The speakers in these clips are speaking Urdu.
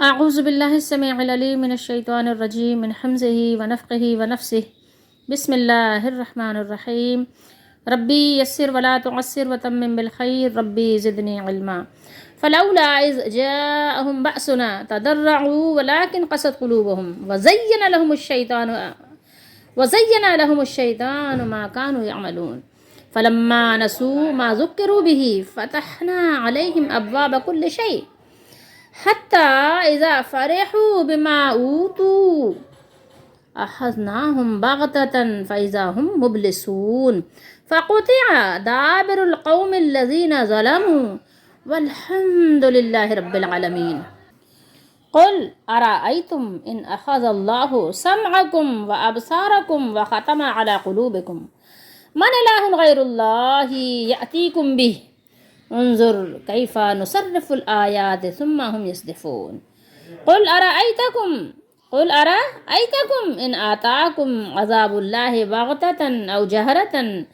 اعوذ باللہ السمیع العلیم من الشیطان الرجیم من حمزہ ونفخہ ونفثہ بسم اللہ الرحمن الرحیم ربی یسر ولا تعسر وتمم بالخیر ربی زدنی علما فلولا اذ جاءهم بأسنا تضرعوا ولكن قست قلوبهم وزين لهم الشیطان ما كانوا يعملون فلما نسوا ما ذكروا به فتحنا عليهم ابواب كل شيء حتى إذا فرحوا بما أوتوا أخذناهم بغتة فإذا هم مبلسون فقطع دابر القوم الذين ظلموا والحمد لله رب العالمين قل أرأيتم إن أخذ الله سمعكم وأبصاركم وختم على قلوبكم من إله غير الله يأتيكم به انظر کیف نصرف الآیات ثم هم یصدفون قل ارأیتکم ان آتاکم عذاب اللہ بغتة او جہرة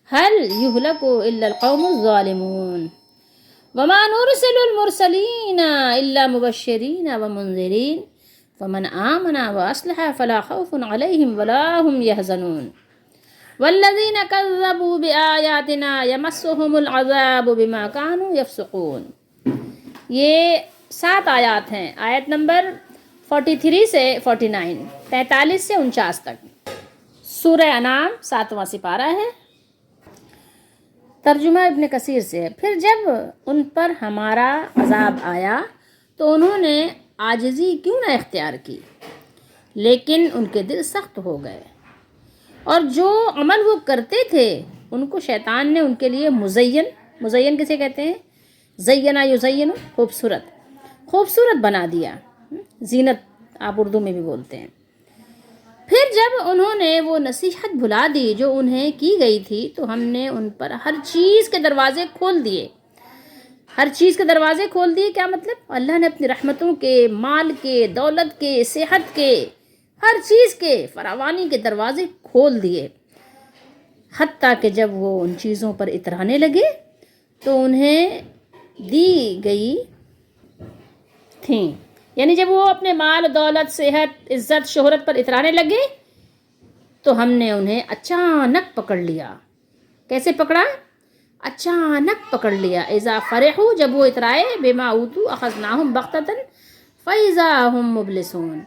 هل يهلك الا القوم الظالمون وما نرسل المرسلین الا مبشرین ومنذرین فمن آمن واصلح فلا خوف علیہم ولا هم يحزنون والذین کذبوا بآیاتنا یمسهم العذاب بما كانوا یفسقون۔ یہ 7 آیات ہیں، آیت نمبر 43 سے 49، 43 سے 49 تک۔ سورہ انعام 7واں سپارہ ہے۔ ترجمہ ابن کثیر سے ہے۔ پھر جب ان پر ہمارا عذاب آیا تو انہوں نے عاجزی کیوں نہ اختیار کی، لیکن ان کے دل سخت ہو گئے، اور جو عمل وہ کرتے تھے ان کو شیطان نے ان کے لیے مزین کسے کہتے ہیں؟ زینہ یزین، خوبصورت بنا دیا، زینت آپ اردو میں بھی بولتے ہیں۔ پھر جب انہوں نے وہ نصیحت بھلا دی جو انہیں کی گئی تھی تو ہم نے ان پر ہر چیز کے دروازے کھول دیے۔ کیا مطلب؟ اللہ نے اپنی رحمتوں کے، مال کے، دولت کے، صحت کے، ہر چیز کے فراوانی کے دروازے کھول دیے، حتیٰ کہ جب وہ ان چیزوں پر اترانے لگے تو انہیں دی گئی تھیں، یعنی جب وہ اپنے مال، دولت، صحت، عزت، شہرت پر اترانے لگے تو ہم نے انہیں اچانک پکڑ لیا۔ کیسے پکڑا؟ اچانک پکڑ لیا۔ اذا فرحوا، جب وہ اترائے، بما اوتوا اخذناهم بغتة فاذا هم مبلسون۔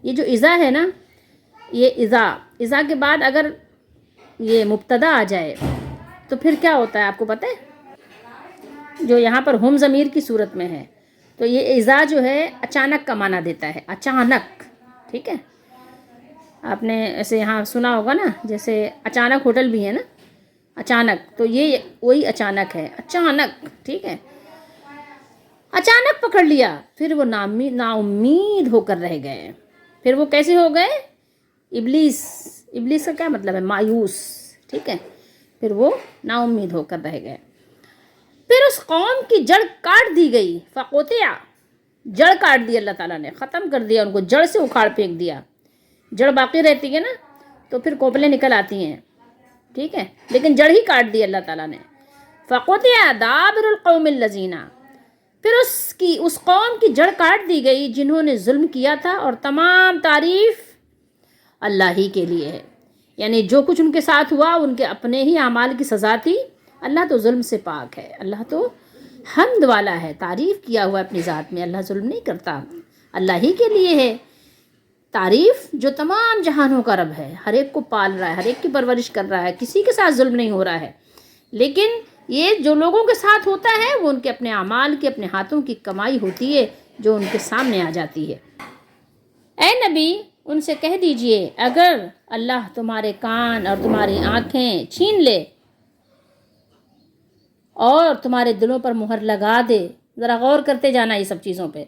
یہ جو اذا ہے نا، یہ اذا کے بعد اگر یہ مبتدا آ جائے تو پھر کیا ہوتا ہے آپ کو پتہ ہے؟ جو یہاں پر ہم ضمیر کی صورت میں ہے تو یہ اذا جو ہے اچانک کا معنی دیتا ہے، اچانک، ٹھیک ہے؟ آپ نے ایسے یہاں سنا ہوگا نا، جیسے اچانک ہوٹل بھی ہے نا، اچانک، تو یہ وہی اچانک ہے، اچانک، ٹھیک ہے؟ اچانک پکڑ لیا، پھر وہ نا امید ہو کر رہ گئے۔ پھر وہ کیسے ہو گئے؟ ابلیس کا کیا مطلب ہے؟ مایوس، ٹھیک ہے؟ پھر وہ نا امید ہو کر رہ گئے۔ پھر اس قوم کی جڑ کاٹ دی گئی، فقطع، جڑ کاٹ دی اللہ تعالیٰ نے، ختم کر دیا ان کو، جڑ سے اکھاڑ پھینک دیا۔ جڑ باقی رہتی ہے نا تو پھر کوپلیں نکل آتی ہیں، ٹھیک ہے؟ لیکن جڑ ہی کاٹ دی اللہ تعالیٰ نے۔ فقطع دابر القوم الذین، پھر اس قوم کی جڑ کاٹ دی گئی جنہوں نے ظلم کیا تھا، اور تمام تعریف اللہ ہی کے لیے ہے، یعنی جو کچھ ان کے ساتھ ہوا ان کے اپنے ہی اعمال کی سزا تھی۔ اللہ تو ظلم سے پاک ہے، اللہ تو حمد والا ہے، تعریف کیا ہوا اپنی ذات میں، اللہ ظلم نہیں کرتا، اللہ ہی کے لیے ہے تعریف، جو تمام جہانوں کا رب ہے، ہر ایک کو پال رہا ہے، ہر ایک کی پرورش کر رہا ہے، کسی کے ساتھ ظلم نہیں ہو رہا ہے۔ لیکن یہ جو لوگوں کے ساتھ ہوتا ہے وہ ان کے اپنے اعمال کی، اپنے ہاتھوں کی کمائی ہوتی ہے جو ان کے سامنے آ جاتی ہے۔ اے نبی، ان سے کہہ دیجئے اگر اللہ تمہارے کان اور تمہاری آنکھیں چھین لے اور تمہارے دلوں پر مہر لگا دے، ذرا غور کرتے جانا یہ سب چیزوں پہ،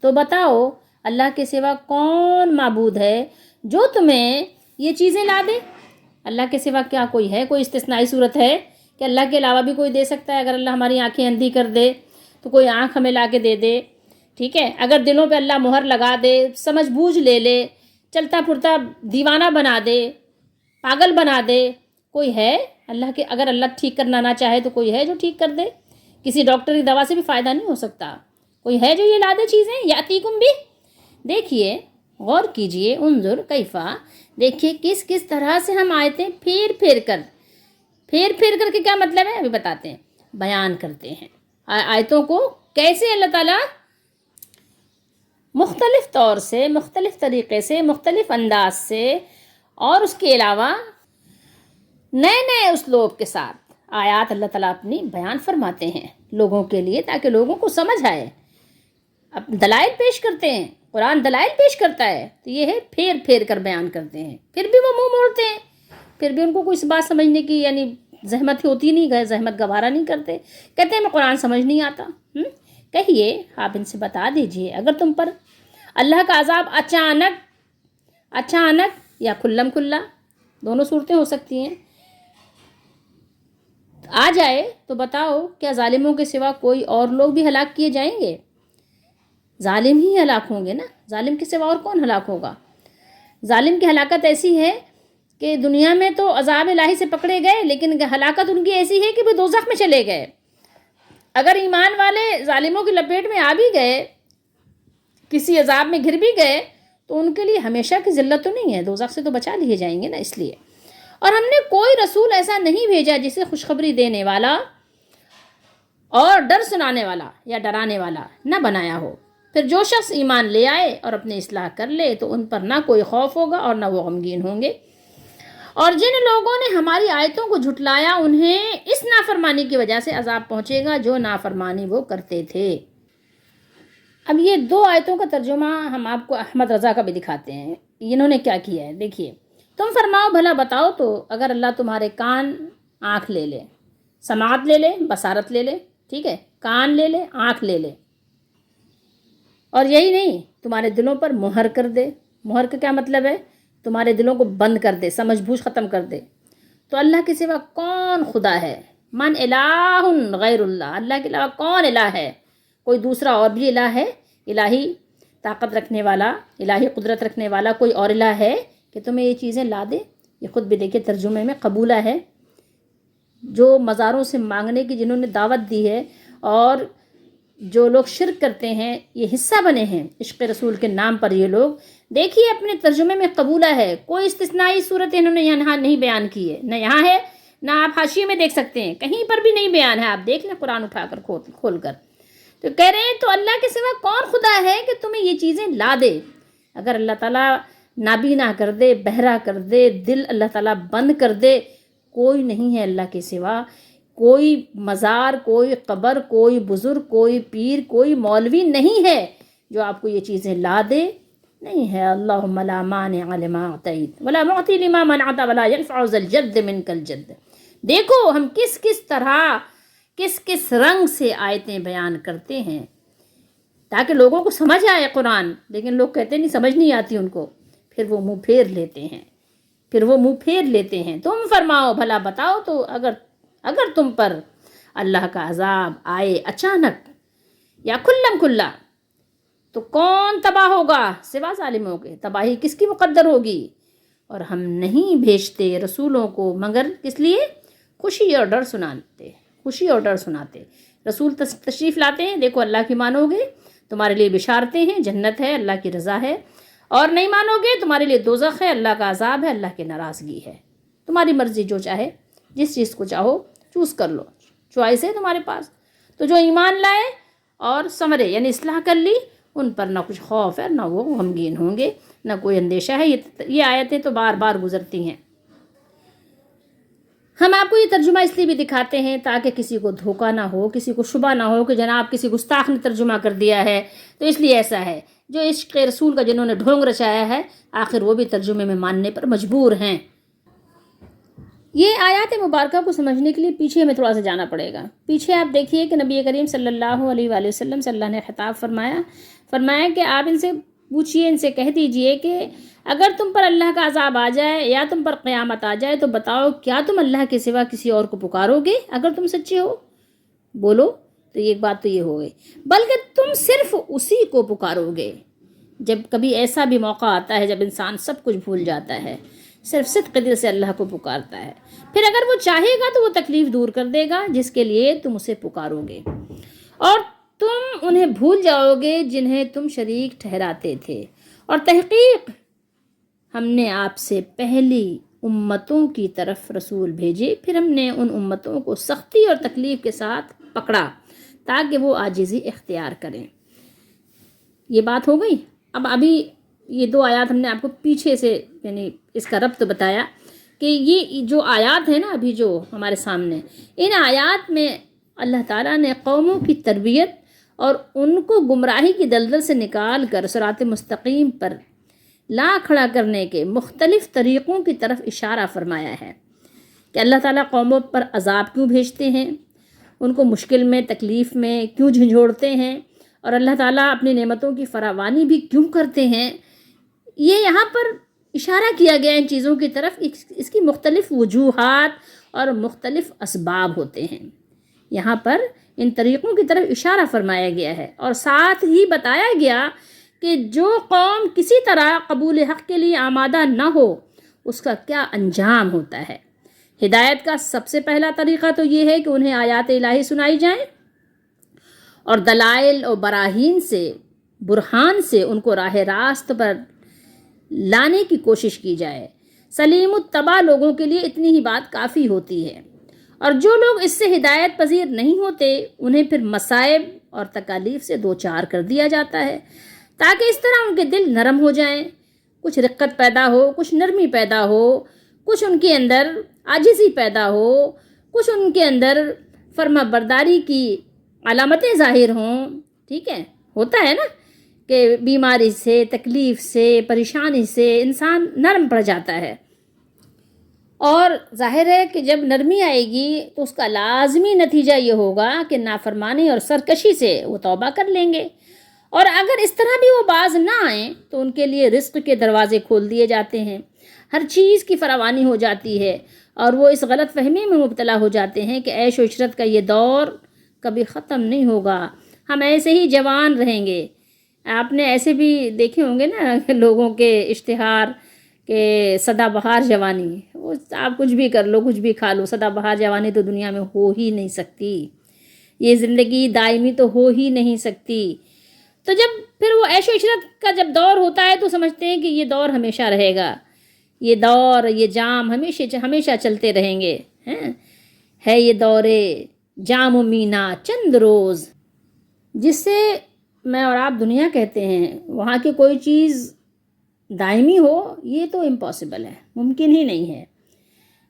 تو بتاؤ اللہ کے سوا کون معبود ہے جو تمہیں یہ چیزیں لا دے؟ اللہ کے سوا کیا کوئی ہے؟ کوئی استثنائی صورت ہے کہ اللہ کے علاوہ بھی کوئی دے سکتا ہے؟ اگر اللہ ہماری آنکھیں اندھی کر دے تو کوئی آنکھ ہمیں لا کے دے دے، ٹھیک ہے؟ اگر دلوں پہ اللہ مہر لگا دے، سمجھ بوجھ لے لے، چلتا پھرتا دیوانہ بنا دے، پاگل بنا دے، کوئی ہے اللہ کے؟ اگر اللہ ٹھیک کرنا نہ چاہے تو کوئی ہے جو ٹھیک کر دے؟ کسی ڈاکٹر کی دوا سے بھی فائدہ نہیں ہو سکتا، کوئی ہے جو یہ لا دے چیزیں؟ یاتیکم بھی، دیکھیے غور کیجئے، انظر کیفا، دیکھیے کس کس طرح سے ہم آیتیں پھیر پھیر کر کے کیا مطلب ہے ابھی بتاتے ہیں، بیان کرتے ہیں آیتوں کو کیسے اللہ تعالیٰ مختلف طور سے، مختلف طریقے سے، مختلف انداز سے، اور اس کے علاوہ نئے نئے اسلوب کے ساتھ آیات اللہ تعالیٰ اپنی بیان فرماتے ہیں لوگوں کے لیے، تاکہ لوگوں کو سمجھ آئے۔ اب دلائل پیش کرتے ہیں، قرآن دلائل پیش کرتا ہے، تو یہ ہے پھیر پھیر کر بیان کرتے ہیں، پھر بھی وہ منہ موڑتے ہیں، پھر بھی ان کو کوئی اس بات سمجھنے کی یعنی زحمت ہوتی نہیں، گئے زحمت گوارا نہیں کرتے، کہتے ہیں میں قرآن سمجھ نہیں آتا۔ کہیے آپ ان سے بتا دیجئے، اگر تم پر اللہ کا عذاب اچانک یا کھلم کھلا، دونوں صورتیں ہو سکتی ہیں، آ جائے تو بتاؤ کیا ظالموں کے سوا کوئی اور لوگ بھی ہلاک کیے جائیں گے؟ ظالم ہی ہلاک ہوں گے نا، ظالم کے سوا اور کون ہلاک ہوگا؟ ظالم کی ہلاکت ایسی ہے کہ دنیا میں تو عذاب الہی سے پکڑے گئے، لیکن ہلاکت ان کی ایسی ہے کہ وہ دوزخ میں چلے گئے۔ اگر ایمان والے ظالموں کی لپیٹ میں آ بھی گئے، کسی عذاب میں گر بھی گئے، تو ان کے لیے ہمیشہ کی ذلت تو نہیں ہے، دوزخ سے تو بچا لیے جائیں گے نا۔ اس لیے اور ہم نے کوئی رسول ایسا نہیں بھیجا جسے خوشخبری دینے والا اور ڈر سنانے والا یا ڈرانے والا نہ بنایا ہو۔ پھر جو شخص ایمان لے آئے اور اپنی اصلاح کر لے تو ان پر نہ کوئی خوف ہوگا اور نہ وہ غمگین ہوں گے۔ اور جن لوگوں نے ہماری آیتوں کو جھٹلایا انہیں اس نافرمانی کی وجہ سے عذاب پہنچے گا جو نافرمانی وہ کرتے تھے۔ اب یہ دو آیتوں کا ترجمہ ہم آپ کو احمد رضا کا بھی دکھاتے ہیں، انہوں نے کیا کیا ہے دیکھیے۔ تم فرماؤ بھلا بتاؤ تو اگر اللہ تمہارے کان آنکھ لے لے، سماعت لے لے، بصارت لے لے، ٹھیک ہے، کان لے لے، آنکھ لے لے، اور یہی نہیں تمہارے دلوں پر مہر کر دے، مہر کا کیا مطلب ہے؟ تمہارے دلوں کو بند کر دے، سمجھ بوجھ ختم کر دے، تو اللہ کے سوا کون خدا ہے؟ من الہ غیر اللہ، اللہ کے علاوہ کون الہ ہے؟ کوئی دوسرا اور بھی الہ ہے؟ الہی طاقت رکھنے والا، الہی قدرت رکھنے والا کوئی اور الہ ہے کہ تمہیں یہ چیزیں لا دے؟ یہ خود بھی دیکھیں ترجمے میں قبولہ ہے، جو مزاروں سے مانگنے کی جنہوں نے دعوت دی ہے اور جو لوگ شرک کرتے ہیں یہ حصہ بنے ہیں عشق رسول کے نام پر، یہ لوگ دیکھیے اپنے ترجمے میں قبولہ ہے، کوئی استثنائی صورت انہوں نے یہاں نہیں بیان کی ہے، نہ یہاں ہے نہ آپ حاشیے میں دیکھ سکتے ہیں، کہیں پر بھی نہیں بیان ہے، آپ دیکھ لیں قرآن اٹھا کر کھول کر۔ تو کہہ رہے ہیں تو اللہ کے سوا کون خدا ہے کہ تمہیں یہ چیزیں لا دے؟ اگر اللہ تعالیٰ نابینا کر دے، بہرا کر دے، دل اللہ تعالیٰ بند کر دے، کوئی نہیں ہے اللہ کے سوا، کوئی مزار، کوئی قبر، کوئی بزرگ، کوئی پیر، کوئی مولوی نہیں ہے جو آپ کو یہ چیزیں لا دے، نہیں ہے۔ اللہم لا مانع لما اعطیت ولا معطی لما منعت ولا ينفع ذا الجد منک الجد۔ دیکھو ہم کس کس طرح، کس کس رنگ سے آیتیں بیان کرتے ہیں تاکہ لوگوں کو سمجھ آئے قرآن، لیکن لوگ کہتے نہیں، سمجھ نہیں آتی ان کو، پھر وہ منہ پھیر لیتے ہیں۔ تم فرماؤ بھلا بتاؤ تو اگر تم پر اللہ کا عذاب آئے اچانک یا کھلم کھلا تو کون تباہ ہوگا سوا ظالموں کے؟ تباہی کس کی مقدر ہوگی؟ اور ہم نہیں بھیجتے رسولوں کو مگر کس لیے؟ خوشی اور ڈر سناتے۔ رسول تشریف لاتے ہیں، دیکھو اللہ کی مانو گے تمہارے لیے بشارتیں ہیں، جنت ہے، اللہ کی رضا ہے، اور نہیں مانو گے تمہارے لیے دوزخ ہے، اللہ کا عذاب ہے، اللہ کی ناراضگی ہے۔ تمہاری مرضی، جو چاہے جس چیز کو چاہو چوز کر لو، چوائس ہے تمہارے پاس۔ تو جو ایمان لائے اور سمرے یعنی اصلاح کر لی، ان پر نہ کچھ خوف ہے، نہ وہ غمگین ہوں گے، نہ کوئی اندیشہ ہے۔ یہ آیتیں تو بار بار گزرتی ہیں۔ ہم آپ کو یہ ترجمہ اس لیے بھی دکھاتے ہیں تاکہ کسی کو دھوکہ نہ ہو، کسی کو شبہ نہ ہو کہ جناب کسی گستاخ نے ترجمہ کر دیا ہے تو اس لیے ایسا ہے۔ جو عشق رسول کا جنہوں نے ڈھونگ رچایا ہے، آخر وہ بھی ترجمے میں ماننے پر مجبور ہیں۔ یہ آیات مبارکہ کو سمجھنے کے لیے پیچھے ہمیں تھوڑا سا جانا پڑے گا۔ پیچھے آپ دیکھیے کہ نبی کریم صلی اللہ علیہ وآلہ وسلم سے اللہ نے خطاب فرمایا کہ آپ ان سے پوچھئے، ان سے کہہ دیجئے کہ اگر تم پر اللہ کا عذاب آ جائے یا تم پر قیامت آ جائے تو بتاؤ کیا تم اللہ کے سوا کسی اور کو پکارو گے؟ اگر تم سچے ہو بولو، تو ایک بات تو یہ ہو گئی، بلکہ تم صرف اسی کو پکارو گے۔ جب کبھی ایسا بھی موقع آتا ہے جب انسان سب کچھ بھول جاتا ہے، صرف صدق دل سے اللہ کو پکارتا ہے، پھر اگر وہ چاہے گا تو وہ تکلیف دور کر دے گا جس کے لیے تم اسے پکارو گے، اور تم انہیں بھول جاؤ گے جنہیں تم شریک ٹھہراتے تھے، اور تحقیق ہم نے آپ سے پہلی امتوں کی طرف رسول بھیجے، پھر ہم نے ان امتوں کو سختی اور تکلیف کے ساتھ پکڑا تاکہ وہ عاجزی اختیار کریں۔ یہ بات ہو گئی۔ اب ابھی یہ 2 آیات ہم نے آپ کو پیچھے سے یعنی اس کا ربط بتایا کہ یہ جو آیات ہیں نا ابھی جو ہمارے سامنے، ان آیات میں اللہ تعالیٰ نے قوموں کی تربیت اور ان کو گمراہی کی دلدل سے نکال کر صراط مستقیم پر لا کھڑا کرنے کے مختلف طریقوں کی طرف اشارہ فرمایا ہے کہ اللہ تعالیٰ قوموں پر عذاب کیوں بھیجتے ہیں، ان کو مشکل میں تکلیف میں کیوں جھنجھوڑتے ہیں، اور اللہ تعالیٰ اپنی نعمتوں کی فراوانی بھی کیوں کرتے ہیں۔ یہ یہاں پر اشارہ کیا گیا ان چیزوں کی طرف، اس کی مختلف وجوہات اور مختلف اسباب ہوتے ہیں۔ یہاں پر ان طریقوں کی طرف اشارہ فرمایا گیا ہے، اور ساتھ ہی بتایا گیا کہ جو قوم کسی طرح قبول حق کے لیے آمادہ نہ ہو اس کا کیا انجام ہوتا ہے۔ ہدایت کا سب سے پہلا طریقہ تو یہ ہے کہ انہیں آیات الہی سنائی جائیں اور دلائل اور براہین سے، برہان سے ان کو راہ راست پر لانے کی کوشش کی جائے۔ سلیم التبع لوگوں کے لیے اتنی ہی بات کافی ہوتی ہے، اور جو لوگ اس سے ہدایت پذیر نہیں ہوتے انہیں پھر مصائب اور تکالیف سے دوچار کر دیا جاتا ہے تاکہ اس طرح ان کے دل نرم ہو جائیں، کچھ رقت پیدا ہو، کچھ نرمی پیدا ہو، کچھ ان کے اندر عاجزی پیدا ہو، کچھ ان کے اندر فرما برداری کی علامتیں ظاہر ہوں۔ ٹھیک ہے، ہوتا ہے نا کہ بیماری سے، تکلیف سے، پریشانی سے انسان نرم پڑ جاتا ہے، اور ظاہر ہے کہ جب نرمی آئے گی تو اس کا لازمی نتیجہ یہ ہوگا کہ نافرمانی اور سرکشی سے وہ توبہ کر لیں گے، اور اگر اس طرح بھی وہ باز نہ آئیں تو ان کے لیے رزق کے دروازے کھول دیے جاتے ہیں، ہر چیز کی فراوانی ہو جاتی ہے، اور وہ اس غلط فہمی میں مبتلا ہو جاتے ہیں کہ عیش و عشرت کا یہ دور کبھی ختم نہیں ہوگا، ہم ایسے ہی جوان رہیں گے۔ آپ نے ایسے بھی دیکھے ہوں گے نا لوگوں کے اشتہار کہ سدا بہار جوانی، وہ آپ کچھ بھی کر لو، کچھ بھی کھا لو، سدا بہار جوانی تو دنیا میں ہو ہی نہیں سکتی، یہ زندگی دائمی تو ہو ہی نہیں سکتی۔ تو جب پھر وہ عیش و عشرت کا جب دور ہوتا ہے تو سمجھتے ہیں کہ یہ دور ہمیشہ رہے گا، یہ دور، یہ جام ہمیشہ چلتے رہیں گے۔ ہے یہ دورے جام و مینا چند روز، جس سے میں اور آپ دنیا کہتے ہیں، وہاں کی کوئی چیز دائمی ہو یہ تو امپاسبل ہے، ممکن ہی نہیں ہے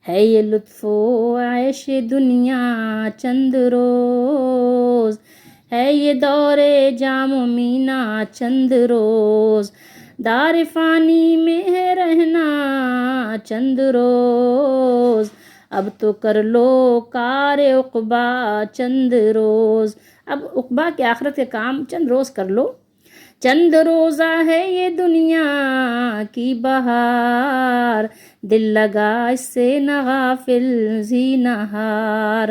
یہ لطف و عیش دنیا چند روز، ہے یہ دور جام و مینا چند روز، دار فانی میں ہے رہنا چند روز، اب تو کر لو کار عقبا چند روز، اب عقبا کے آخرت کے کام چند روز کر لو۔ چند روزہ ہے یہ دنیا کی بہار، دل لگا اس سے نہ غافل زینہار،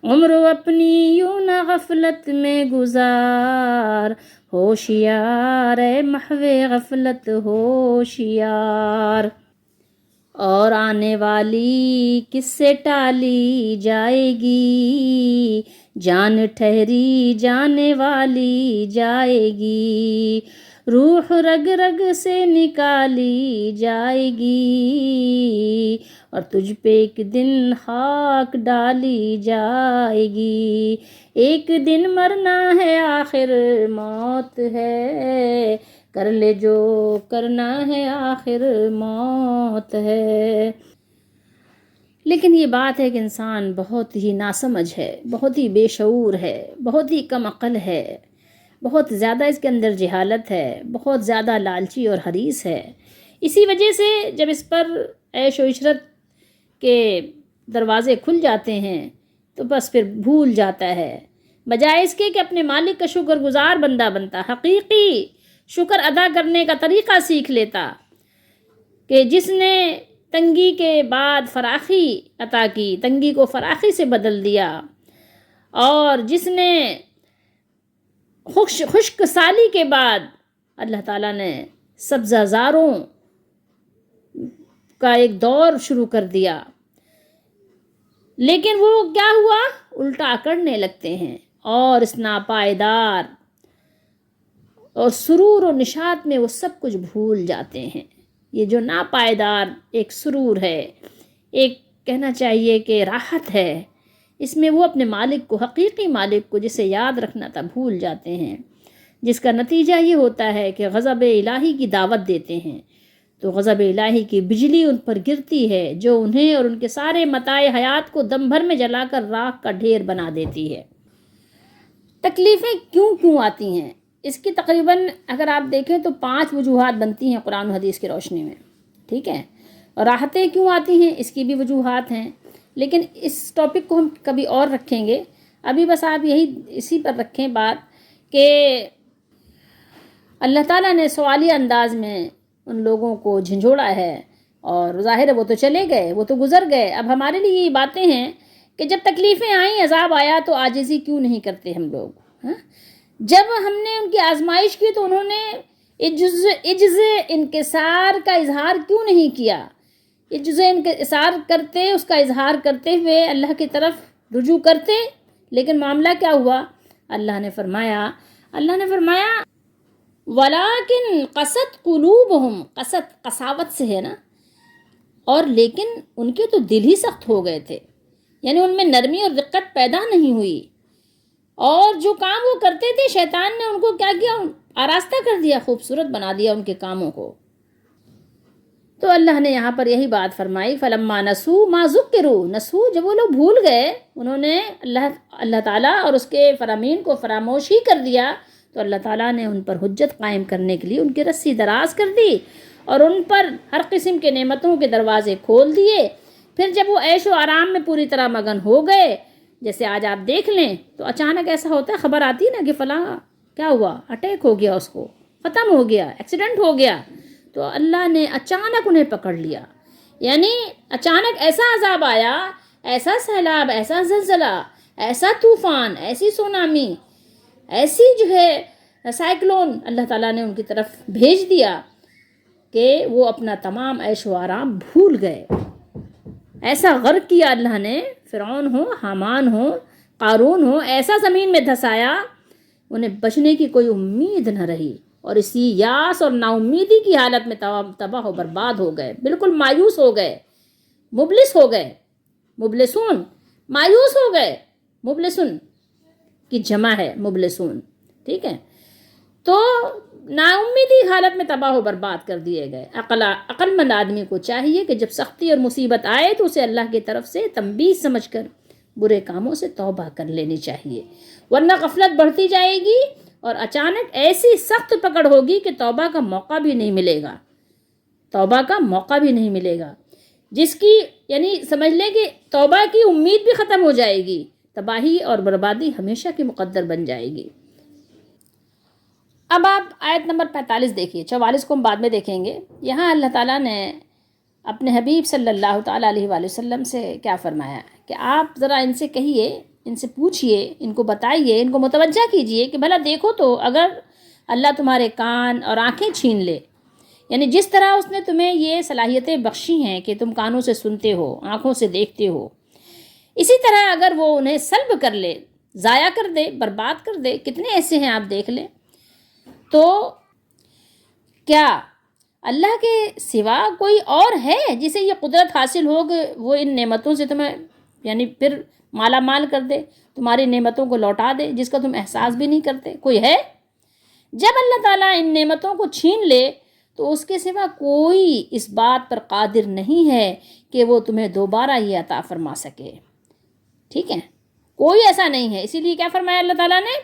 عمر اپنی یوں نہ غفلت میں گزار، ہوشیار اے محو غفلت ہوشیار، اور آنے والی کس سے ٹالی جائے گی، جان ٹھہری جانے والی جائے گی، روح رگ رگ سے نکالی جائے گی، اور تجھ پہ ایک دن خاک ڈالی جائے گی، ایک دن مرنا ہے آخر موت ہے، کر لے جو کرنا ہے آخر موت ہے۔ لیکن یہ بات ہے کہ انسان بہت ہی ناسمجھ ہے، بہت ہی بے شعور ہے، بہت ہی کم عقل ہے، بہت زیادہ اس کے اندر جہالت ہے، بہت زیادہ لالچی اور حریص ہے۔ اسی وجہ سے جب اس پر عیش و عشرت کے دروازے کھل جاتے ہیں تو بس پھر بھول جاتا ہے، بجائے اس کے کہ اپنے مالک کا شکر گزار بندہ بنتا، حقیقی شکر ادا کرنے کا طریقہ سیکھ لیتا کہ جس نے تنگی کے بعد فراخی عطا کی، تنگی کو فراخی سے بدل دیا، اور جس نے خشک سالی کے بعد اللہ تعالیٰ نے سبزہ زاروں کا ایک دور شروع کر دیا، لیکن وہ کیا ہوا، الٹا اکڑنے لگتے ہیں اور اس ناپائیدار اور سرور و نشاط میں وہ سب کچھ بھول جاتے ہیں۔ یہ جو ناپائیدار ایک سرور ہے، ایک کہنا چاہیے کہ راحت ہے، اس میں وہ اپنے مالک کو، حقیقی مالک کو جسے یاد رکھنا تھا، بھول جاتے ہیں، جس کا نتیجہ یہ ہوتا ہے کہ غضب الہی کی دعوت دیتے ہیں تو غضب الہی کی بجلی ان پر گرتی ہے، جو انہیں اور ان کے سارے متاع حیات کو دم بھر میں جلا کر راکھ کا ڈھیر بنا دیتی ہے۔ تکلیفیں کیوں آتی ہیں؟ اس کی تقریباً اگر آپ دیکھیں تو 5 وجوہات بنتی ہیں قرآن و حدیث کی روشنی میں، ٹھیک ہے؟ اور راحتیں کیوں آتی ہیں اس کی بھی وجوہات ہیں، لیکن اس ٹاپک کو ہم کبھی اور رکھیں گے۔ ابھی بس آپ اسی پر رکھیں بات کہ اللہ تعالیٰ نے سوالی انداز میں ان لوگوں کو جھنجھوڑا ہے، اور ظاہر ہے وہ تو چلے گئے، وہ تو گزر گئے۔ اب ہمارے لیے یہ باتیں ہیں کہ جب تکلیفیں آئیں، عذاب آیا تو عاجزی کیوں نہیں کرتے ہم لوگ؟ ہاں، جب ہم نے ان کی آزمائش کی تو انہوں نے عجز انکسار کا اظہار کیوں نہیں کیا؟ عجز انکسار کرتے، اس کا اظہار کرتے ہوئے اللہ کی طرف رجوع کرتے، لیکن معاملہ کیا ہوا؟ اللہ نے فرمایا وَلَٰكِنْ قَسَتْ قُلُوبُهُمْ، قساوت سے ہے نا، اور لیکن ان کے تو دل ہی سخت ہو گئے تھے، یعنی ان میں نرمی اور رقت پیدا نہیں ہوئی، اور جو کام وہ کرتے تھے شیطان نے ان کو کیا کیا؟ آراستہ کر دیا، خوبصورت بنا دیا ان کے کاموں کو۔ تو اللہ نے یہاں پر یہی بات فرمائی فَلَمَّا نَسُوا مَا ذُكِّرُوا، نسو، جب وہ لوگ بھول گئے، انہوں نے اللہ تعالیٰ اور اس کے فرامین کو فراموش ہی کر دیا، تو اللہ تعالیٰ نے ان پر حجت قائم کرنے کے لیے ان کی رسی دراز کر دی اور ان پر ہر قسم کے نعمتوں کے دروازے کھول دیے۔ پھر جب وہ عیش و آرام میں پوری طرح مگن ہو گئے، جیسے آج آپ دیکھ لیں تو اچانک ایسا ہوتا ہے، خبر آتی ہے نا کہ فلاں کیا ہوا، اٹیک ہو گیا، اس کو ختم ہو گیا، ایکسیڈنٹ ہو گیا، تو اللہ نے اچانک انہیں پکڑ لیا، یعنی اچانک ایسا عذاب آیا، ایسا سیلاب، ایسا زلزلہ، ایسا طوفان، ایسی سونامی، ایسی جو ہے سائیکلون اللہ تعالیٰ نے ان کی طرف بھیج دیا کہ وہ اپنا تمام عیش و آرام بھول گئے۔ ایسا غرق کیا اللہ نے، فرعون ہو، حامان ہو، قارون ہو، ایسا زمین میں دھسایا، انہیں بچنے کی کوئی امید نہ رہی، اور اسی یاس اور نا امیدی کی حالت میں تباہ و برباد ہو گئے، بالکل مایوس ہو گئے، مبلس ہو گئے، مبلسون، مایوس ہو گئے، مبلسون کی جمع ہے مبلسون، ٹھیک ہے؟ تو نا امیدی حالت میں تباہ و برباد کر دیے گئے۔ عقل مند آدمی کو چاہیے کہ جب سختی اور مصیبت آئے تو اسے اللہ کی طرف سے تنبیہ سمجھ کر برے کاموں سے توبہ کر لینی چاہیے، ورنہ غفلت بڑھتی جائے گی اور اچانک ایسی سخت پکڑ ہوگی کہ توبہ کا موقع بھی نہیں ملے گا، توبہ کا موقع بھی نہیں ملے گا، جس کی یعنی سمجھ لیں کہ توبہ کی امید بھی ختم ہو جائے گی، تباہی اور بربادی ہمیشہ کی مقدر بن جائے گی۔ اب آپ آیت نمبر 45 دیکھیے، 44 کو ہم بعد میں دیکھیں گے۔ یہاں اللہ تعالیٰ نے اپنے حبیب صلی اللہ تعالیٰ علیہ وآلہ وسلم سے کیا فرمایا کہ آپ ذرا ان سے کہیے، ان سے پوچھئے، ان کو بتائیے، ان کو متوجہ کیجئے کہ بھلا دیکھو تو اگر اللہ تمہارے کان اور آنکھیں چھین لے، یعنی جس طرح اس نے تمہیں یہ صلاحیتیں بخشی ہیں کہ تم کانوں سے سنتے ہو، آنکھوں سے دیکھتے ہو، اسی طرح اگر وہ انہیں سلب کر لے، ضائع کر دے، برباد کر دے، کتنے ایسے ہیں آپ دیکھ لیں، تو کیا اللہ کے سوا کوئی اور ہے جسے یہ قدرت حاصل ہو کہ وہ ان نعمتوں سے تمہیں یعنی پھر مالا مال کر دے، تمہاری نعمتوں کو لوٹا دے، جس کا تم احساس بھی نہیں کرتے؟ کوئی ہے؟ جب اللہ تعالیٰ ان نعمتوں کو چھین لے تو اس کے سوا کوئی اس بات پر قادر نہیں ہے کہ وہ تمہیں دوبارہ یہ عطا فرما سکے، ٹھیک ہے؟ کوئی ایسا نہیں ہے۔ اسی لیے کیا فرمایا اللہ تعالیٰ نے؟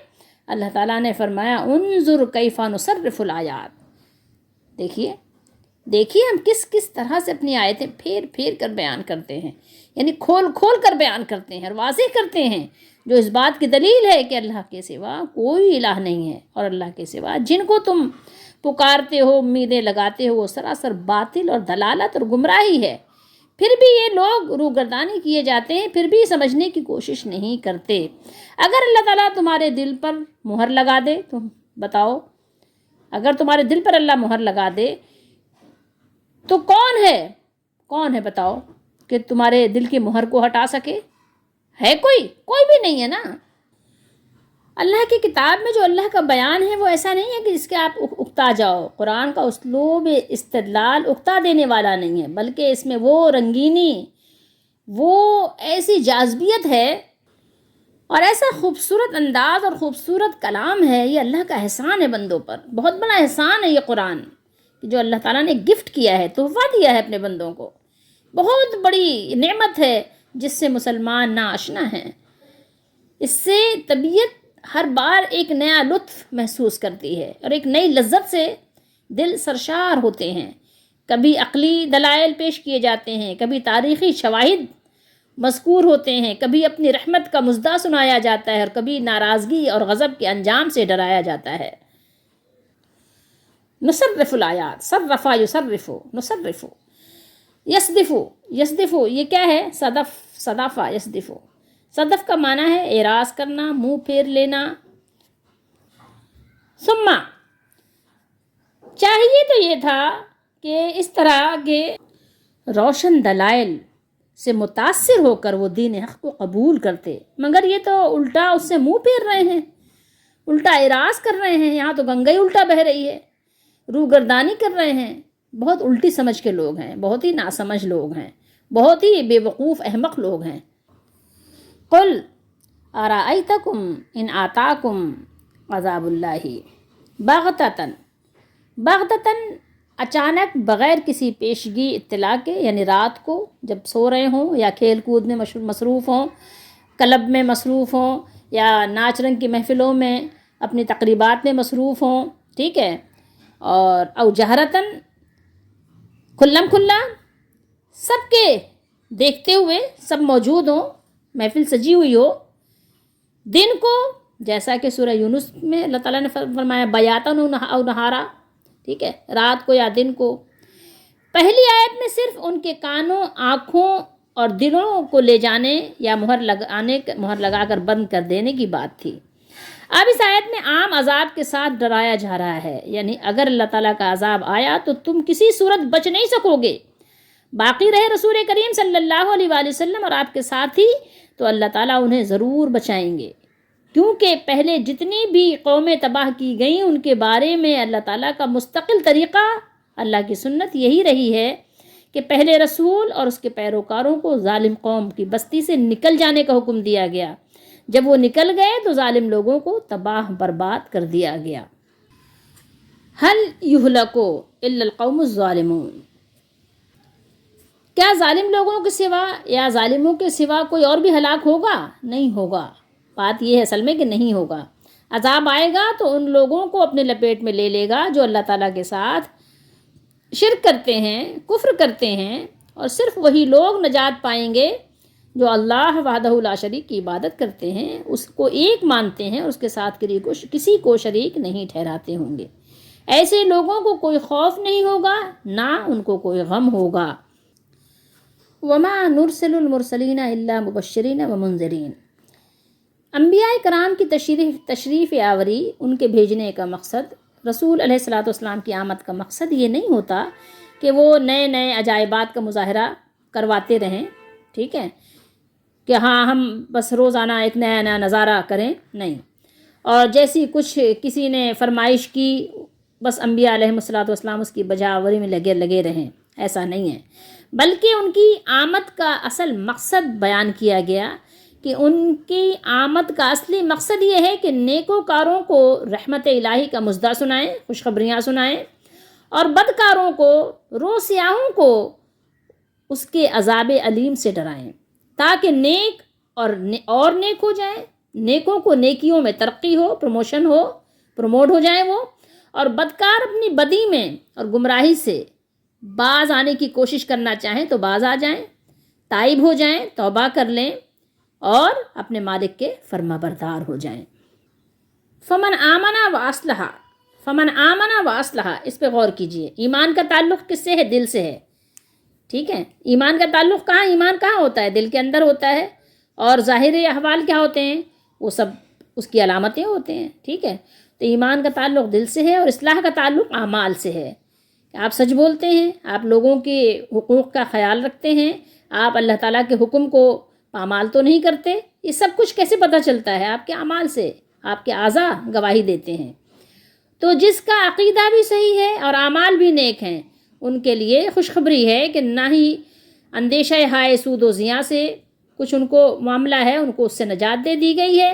اللہ تعالیٰ نے فرمایا انظر کیف نصرف الآیات، دیکھیے ہم کس طرح سے اپنی آیتیں پھیر کر بیان کرتے ہیں، یعنی کھول کر بیان کرتے ہیں اور واضح کرتے ہیں، جو اس بات کی دلیل ہے کہ اللہ کے سوا کوئی الہ نہیں ہے، اور اللہ کے سوا جن کو تم پکارتے ہو، امیدیں لگاتے ہو، وہ سراسر باطل اور دلالت اور گمراہی ہے۔ پھر بھی یہ لوگ روگردانی کیے جاتے ہیں، پھر بھی سمجھنے کی کوشش نہیں کرتے۔ اگر اللہ تعالیٰ تمہارے دل پر مہر لگا دے تو بتاؤ، اگر تمہارے دل پر اللہ مہر لگا دے تو کون ہے بتاؤ کہ تمہارے دل کی مہر کو ہٹا سکے؟ ہے کوئی بھی نہیں ہے نا۔ اللہ کی کتاب میں جو اللہ کا بیان ہے وہ ایسا نہیں ہے کہ جس کے آپ اکتا جاؤ. قرآن کا اسلوب استدلال اکتا دینے والا نہیں ہے، بلکہ اس میں وہ رنگینی، وہ ایسی جاذبیت ہے اور ایسا خوبصورت انداز اور خوبصورت کلام ہے. یہ اللہ کا احسان ہے بندوں پر، بہت بڑا احسان ہے یہ قرآن جو اللہ تعالیٰ نے گفٹ کیا ہے، تحفہ دیا ہے اپنے بندوں کو. بہت بڑی نعمت ہے جس سے مسلمان ناآشنا ہیں. اس سے طبیعت ہر بار ایک نیا لطف محسوس کرتی ہے اور ایک نئی لذت سے دل سرشار ہوتے ہیں. کبھی عقلی دلائل پیش کیے جاتے ہیں، کبھی تاریخی شواہد مذکور ہوتے ہیں، کبھی اپنی رحمت کا مژدہ سنایا جاتا ہے اور کبھی ناراضگی اور غضب کے انجام سے ڈرایا جاتا ہے. نصرف الآیات، صرفا یصرفو، نصرفو، یصدفو. یصدفو یہ کیا ہے؟ صدف، صدفہ، یصدفو. صدف کا معنی ہے اعراض کرنا، منہ پھیر لینا. ثم چاہیے تو یہ تھا کہ اس طرح کے روشن دلائل سے متاثر ہو کر وہ دین حق کو قبول کرتے، مگر یہ تو الٹا اس سے منہ پھیر رہے ہیں، الٹا اعراض کر رہے ہیں. یہاں تو گنگا ہی الٹا بہہ رہی ہے، روگردانی کر رہے ہیں. بہت الٹی سمجھ کے لوگ ہیں، بہت ہی ناسمجھ لوگ ہیں، بہت ہی بے وقوف احمق لوگ ہیں. قل ارأیتکم ان آتاکم عذاب اللہ بغتتاً. بغتتاً اچانک، بغیر کسی پیشگی اطلاع کے، یعنی رات کو جب سو رہے ہوں یا کھیل کود میں مصروف ہوں، کلب میں مصروف ہوں یا ناچ رنگ کی محفلوں میں اپنی تقریبات میں مصروف ہوں، ٹھیک ہے. اور او جہرتاً، کھلم کھلا، سب کے دیکھتے ہوئے، سب موجود ہوں، محفل سجی ہوئی ہو. دن کو، جیسا کہ سورہ یونس میں اللہ تعالیٰ نے فرمایا بیاتاً او نہارا، ٹھیک ہے، رات کو یا دن کو. پہلی آیت میں صرف ان کے کانوں، آنکھوں اور دلوں کو لے جانے یا مہر لگا کر بند کر دینے کی بات تھی. اب اس آیت میں عام عذاب کے ساتھ ڈرایا جا رہا ہے، یعنی اگر اللہ تعالیٰ کا عذاب آیا تو تم کسی صورت بچ نہیں سکو گے. باقی رہے رسول کریم صلی اللہ علیہ وآلہ وسلم اور آپ کے ساتھی، تو اللہ تعالیٰ انہیں ضرور بچائیں گے، کیونکہ پہلے جتنی بھی قومیں تباہ کی گئیں ان کے بارے میں اللہ تعالیٰ کا مستقل طریقہ، اللہ کی سنت یہی رہی ہے کہ پہلے رسول اور اس کے پیروکاروں کو ظالم قوم کی بستی سے نکل جانے کا حکم دیا گیا. جب وہ نکل گئے تو ظالم لوگوں کو تباہ برباد کر دیا گیا. هل يهلك الا القوم الظالمون. کیا ظالم لوگوں کے سوا یا ظالموں کے سوا کوئی اور بھی ہلاک ہوگا؟ نہیں ہوگا. بات یہ ہے اصل میں کہ نہیں ہوگا. عذاب آئے گا تو ان لوگوں کو اپنے لپیٹ میں لے لے گا جو اللہ تعالیٰ کے ساتھ شرک کرتے ہیں، کفر کرتے ہیں، اور صرف وہی لوگ نجات پائیں گے جو اللہ وحدہ لا شریک کی عبادت کرتے ہیں، اس کو ایک مانتے ہیں اور اس کے ساتھ کسی کو شریک نہیں ٹھہراتے ہوں گے. ایسے لوگوں کو کوئی خوف نہیں ہوگا، نہ ان کو کوئی غم ہوگا. وما نرسل المرسلین الا مبشرین ومنذرین. انبیاء کرام کی تشریف آوری، ان کے بھیجنے کا مقصد، رسول علیہ الصلاۃ والسلام کی آمد کا مقصد یہ نہیں ہوتا کہ وہ نئے نئے عجائبات کا مظاہرہ کرواتے رہیں، ٹھیک ہے، کہ ہاں ہم بس روزانہ ایک نیا نیا نظارہ کریں. نہیں. اور جیسی کچھ کسی نے فرمائش کی، بس انبیاء علیہ الصلاۃ والسلام اس کی بجاوری میں لگے رہیں، ایسا نہیں ہے. بلکہ ان کی آمد کا اصل مقصد بیان کیا گیا کہ ان کی آمد کا اصلی مقصد یہ ہے کہ نیکوکاروں کو رحمت الہی کا مژدہ سنائیں، خوشخبریاں سنائیں، اور بدکاروں کو، روسیاہوں کو اس کے عذاب علیم سے ڈرائیں، تاکہ نیک اور نیک ہو جائیں، نیکوں کو نیکیوں میں ترقی ہو، پروموٹ ہو جائیں وہ، اور بدکار اپنی بدی میں اور گمراہی سے باز آنے کی کوشش کرنا چاہیں تو باز آ جائیں، تائب ہو جائیں، توبہ کر لیں اور اپنے مالک کے فرما بردار ہو جائیں. فمن آمنا و اصلح، اس پہ غور کیجئے. ایمان کا تعلق کس سے ہے؟ دل سے ہے، ٹھیک ہے. ایمان کا تعلق کہاں؟ ایمان کہاں ہوتا ہے؟ دل کے اندر ہوتا ہے. اور ظاہری احوال کیا ہوتے ہیں؟ وہ سب اس کی علامتیں ہوتے ہیں، ٹھیک ہے. تو ایمان کا تعلق دل سے ہے اور اصلاح کا تعلق اعمال سے ہے. آپ سچ بولتے ہیں، آپ لوگوں کے حقوق کا خیال رکھتے ہیں، آپ اللہ تعالیٰ کے حکم کو پامال تو نہیں کرتے. یہ سب کچھ کیسے پتہ چلتا ہے؟ آپ کے اعمال سے. آپ کے اعضاء گواہی دیتے ہیں۔ تو جس کا عقیدہ بھی صحیح ہے اور اعمال بھی نیک ہیں، ان کے لیے خوشخبری ہے کہ نہ ہی اندیشہ ہائے سود و زیاں سے کچھ ان کو معاملہ ہے، ان کو اس سے نجات دے دی گئی ہے،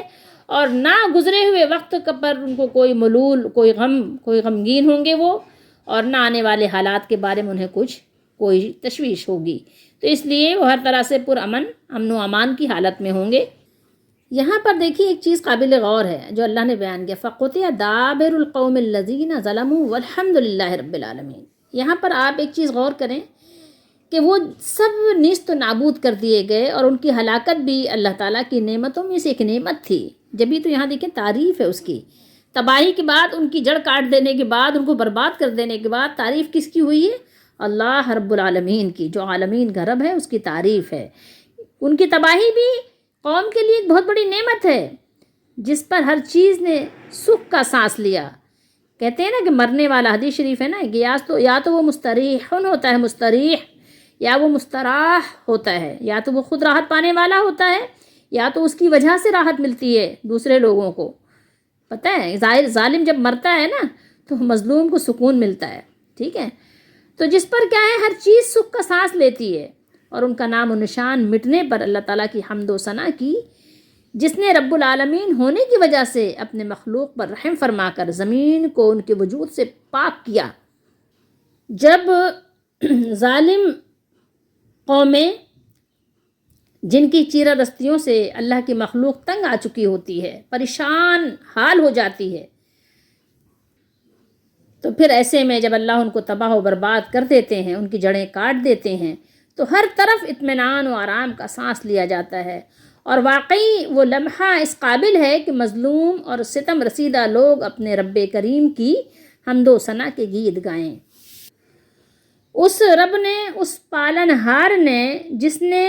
اور نہ گزرے ہوئے وقت پر ان کو کوئی ملول، کوئی غم، کوئی غمگین ہوں گے وہ، اور نہ آنے والے حالات کے بارے میں انہیں کوئی تشویش ہوگی۔ تو اس لیے وہ ہر طرح سے امن و امان کی حالت میں ہوں گے۔ یہاں پر دیکھیے ایک چیز قابل غور ہے جو اللہ نے بیان کیا، فَقُطِعَ دَابِرُ الْقَوْمِ الَّذِينَ ظَلَمُوا وَالْحَمْدُ لِلَّهِ رَبِّ الْعَالَمِينَ۔ یہاں پر آپ ایک چیز غور کریں کہ وہ سب نیست و نابود کر دیے گئے، اور ان کی ہلاکت بھی اللہ تعالیٰ کی نعمتوں میں سے ایک نعمت تھی۔ جبھی تو یہاں دیکھیں تعریف ہے اس کی، تباہی کے بعد، ان کی جڑ کاٹ دینے کے بعد، ان کو برباد کر دینے کے بعد تعریف کس کی ہوئی ہے؟ اللہ رب العالمین کی، جو عالمین کا رب ہے اس کی تعریف ہے۔ ان کی تباہی بھی قوم کے لیے ایک بہت بڑی نعمت ہے، جس پر ہر چیز نے سکھ کا سانس لیا۔ کہتے ہیں نا کہ مرنے والا، حدیث شریف ہے نا کہ یا تو وہ مستریحن ہوتا ہے، مستریح، یا وہ مستراح ہوتا ہے، یا تو وہ خود راحت پانے والا ہوتا ہے، یا تو اس کی وجہ سے راحت ملتی ہے دوسرے لوگوں کو۔ پتہ ہے ظالم جب مرتا ہے نا تو مظلوم کو سکون ملتا ہے، ٹھیک ہے؟ تو جس پر کیا ہے، ہر چیز سکھ کا سانس لیتی ہے، اور ان کا نام و نشان مٹنے پر اللہ تعالیٰ کی حمد و ثنا کی، جس نے رب العالمین ہونے کی وجہ سے اپنے مخلوق پر رحم فرما کر زمین کو ان کے وجود سے پاک کیا۔ جب ظالم قومیں جن کی چیرہ دستیوں سے اللہ کی مخلوق تنگ آ چکی ہوتی ہے، پریشان حال ہو جاتی ہے، تو پھر ایسے میں جب اللہ ان کو تباہ و برباد کر دیتے ہیں، ان کی جڑیں کاٹ دیتے ہیں، تو ہر طرف اطمینان و آرام کا سانس لیا جاتا ہے۔ اور واقعی وہ لمحہ اس قابل ہے کہ مظلوم اور ستم رسیدہ لوگ اپنے رب کریم کی حمد و ثنا کے گیت گائیں۔ اس رب نے، اس پالن ہار نے، جس نے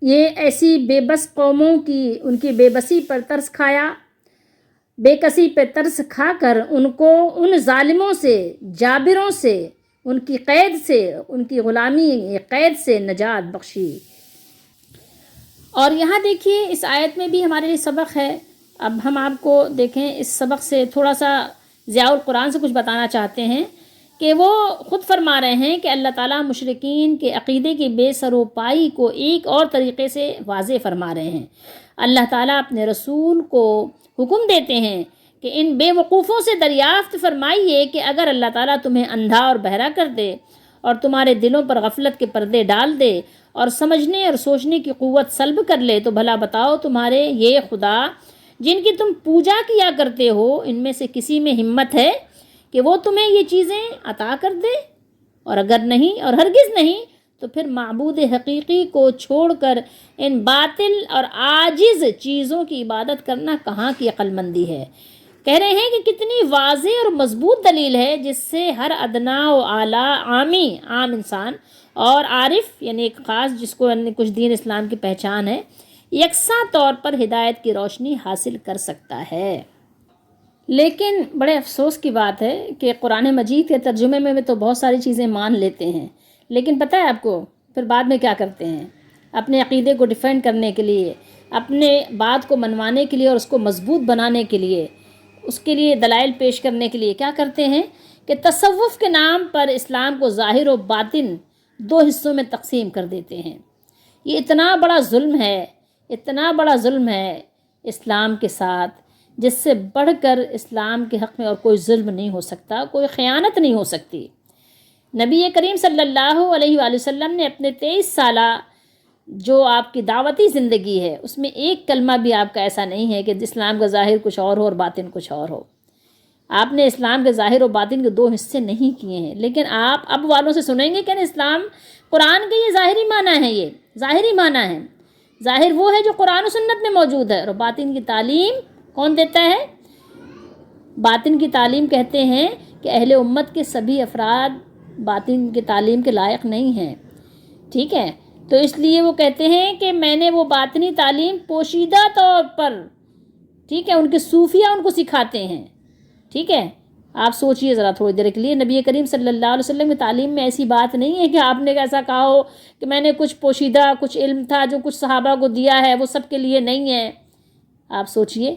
یہ ایسی بے بس قوموں کی، ان کی بے بسی پر ترس کھایا، بے کسی پہ ترس کھا کر ان کو ان ظالموں سے، جابروں سے، ان کی قید سے، ان کی غلامی قید سے نجات بخشی۔ اور یہاں دیکھیے اس آیت میں بھی ہمارے لیے سبق ہے۔ اب ہم آپ کو دیکھیں اس سبق سے تھوڑا سا ضیاء القرآن سے کچھ بتانا چاہتے ہیں کہ وہ خود فرما رہے ہیں کہ اللہ تعالیٰ مشرکین کے عقیدے کی بے سر و پائی کو ایک اور طریقے سے واضح فرما رہے ہیں۔ اللہ تعالیٰ اپنے رسول کو حکم دیتے ہیں کہ ان بے وقوفوں سے دریافت فرمائیے کہ اگر اللہ تعالیٰ تمہیں اندھا اور بہرا کر دے اور تمہارے دلوں پر غفلت کے پردے ڈال دے اور سمجھنے اور سوچنے کی قوت سلب کر لے، تو بھلا بتاؤ تمہارے یہ خدا جن کی تم پوجا کیا کرتے ہو، ان میں سے کسی میں ہمت ہے کہ وہ تمہیں یہ چیزیں عطا کر دے؟ اور اگر نہیں، اور ہرگز نہیں، تو پھر معبود حقیقی کو چھوڑ کر ان باطل اور عاجز چیزوں کی عبادت کرنا کہاں کی عقل مندی ہے؟ کہہ رہے ہیں کہ کتنی واضح اور مضبوط دلیل ہے جس سے ہر ادنا و اعلیٰ عام انسان اور عارف، یعنی ایک خاص جس کو کچھ دین اسلام کی پہچان ہے، یکساں طور پر ہدایت کی روشنی حاصل کر سکتا ہے۔ لیکن بڑے افسوس کی بات ہے کہ قرآن مجید کے ترجمے میں تو بہت ساری چیزیں مان لیتے ہیں، لیکن پتہ ہے آپ کو پھر بعد میں کیا کرتے ہیں؟ اپنے عقیدے کو ڈیفینڈ کرنے کے لیے، اپنے بات کو منوانے کے لیے اور اس کو مضبوط بنانے کے لیے، اس کے لیے دلائل پیش کرنے کے لیے کیا کرتے ہیں کہ تصوف کے نام پر اسلام کو ظاہر و باطن دو حصوں میں تقسیم کر دیتے ہیں۔ یہ اتنا بڑا ظلم ہے، اتنا بڑا ظلم ہے اسلام کے ساتھ، جس سے بڑھ کر اسلام کے حق میں اور کوئی ظلم نہیں ہو سکتا، کوئی خیانت نہیں ہو سکتی۔ نبی کریم صلی اللہ علیہ وآلہ وسلم نے اپنے 23 سالہ جو آپ کی دعوتی زندگی ہے، اس میں ایک کلمہ بھی آپ کا ایسا نہیں ہے کہ اسلام کا ظاہر کچھ اور ہو اور باطن کچھ اور ہو۔ آپ نے اسلام کے ظاہر و باطن کے دو حصے نہیں کیے ہیں، لیکن آپ اب والوں سے سنیں گے کہ اسلام قرآن کے یہ ظاہری معنی ہے، یہ ظاہری معنی ہے۔ ظاہر وہ ہے جو قرآن و سنت میں موجود ہے، اور باطن کی تعلیم کون دیتا ہے؟ باطن کی تعلیم کہتے ہیں کہ اہل امت کے سبھی افراد باطن کی تعلیم کے لائق نہیں ہیں، ٹھیک ہے؟ تو اس لیے وہ کہتے ہیں کہ میں نے وہ باطنی تعلیم پوشیدہ طور پر، ٹھیک ہے، ان کے صوفیہ ان کو سکھاتے ہیں، ٹھیک ہے؟ آپ سوچئے ذرا تھوڑی دیر کے لیے، نبی کریم صلی اللہ علیہ وسلم کی تعلیم میں ایسی بات نہیں ہے کہ آپ نے ایسا کہا ہو کہ میں نے کچھ پوشیدہ، کچھ علم تھا جو کچھ صحابہ کو دیا ہے وہ سب کے لیے نہیں ہے۔ آپ سوچئے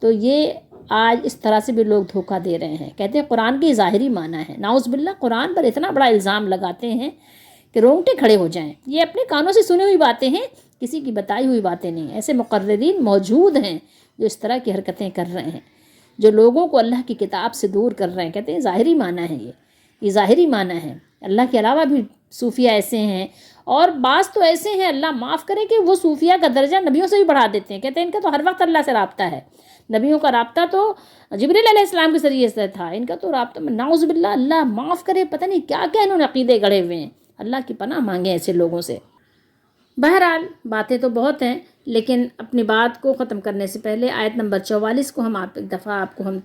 تو یہ آج اس طرح سے بھی لوگ دھوکہ دے رہے ہیں، کہتے ہیں قرآن کی ظاہری معنی ہے، نعوذ باللہ قرآن پر اتنا بڑا الزام لگاتے ہیں کہ رونگٹے کھڑے ہو جائیں۔ یہ اپنے کانوں سے سنی ہوئی باتیں ہیں، کسی کی بتائی ہوئی باتیں نہیں۔ ایسے مقررین موجود ہیں جو اس طرح کی حرکتیں کر رہے ہیں، جو لوگوں کو اللہ کی کتاب سے دور کر رہے ہیں، کہتے ہیں ظاہری معنی ہے، یہ ظاہری معنی ہے۔ اللہ کے علاوہ بھی صوفیہ ایسے ہیں، اور بعض تو ایسے ہیں اللہ معاف کرے کہ وہ صوفیہ کا درجہ نبیوں سے بھی بڑھا دیتے ہیں، کہتے ہیں ان کا تو ہر وقت اللہ سے رابطہ ہے، نبیوں کا رابطہ تو جبریل علیہ السلام کے ذریعے سے تھا، ان کا تو رابطہ نعوذ باللہ اللہ معاف کرے، پتہ نہیں کیا کیا انہوں نے عقیدے گڑھے ہوئے ہیں، اللہ کی پناہ مانگے ایسے لوگوں سے۔ بہرحال باتیں تو بہت ہیں، لیکن اپنی بات کو ختم کرنے سے پہلے آیت نمبر 44 کو ہم ایک دفعہ آپ کو ہم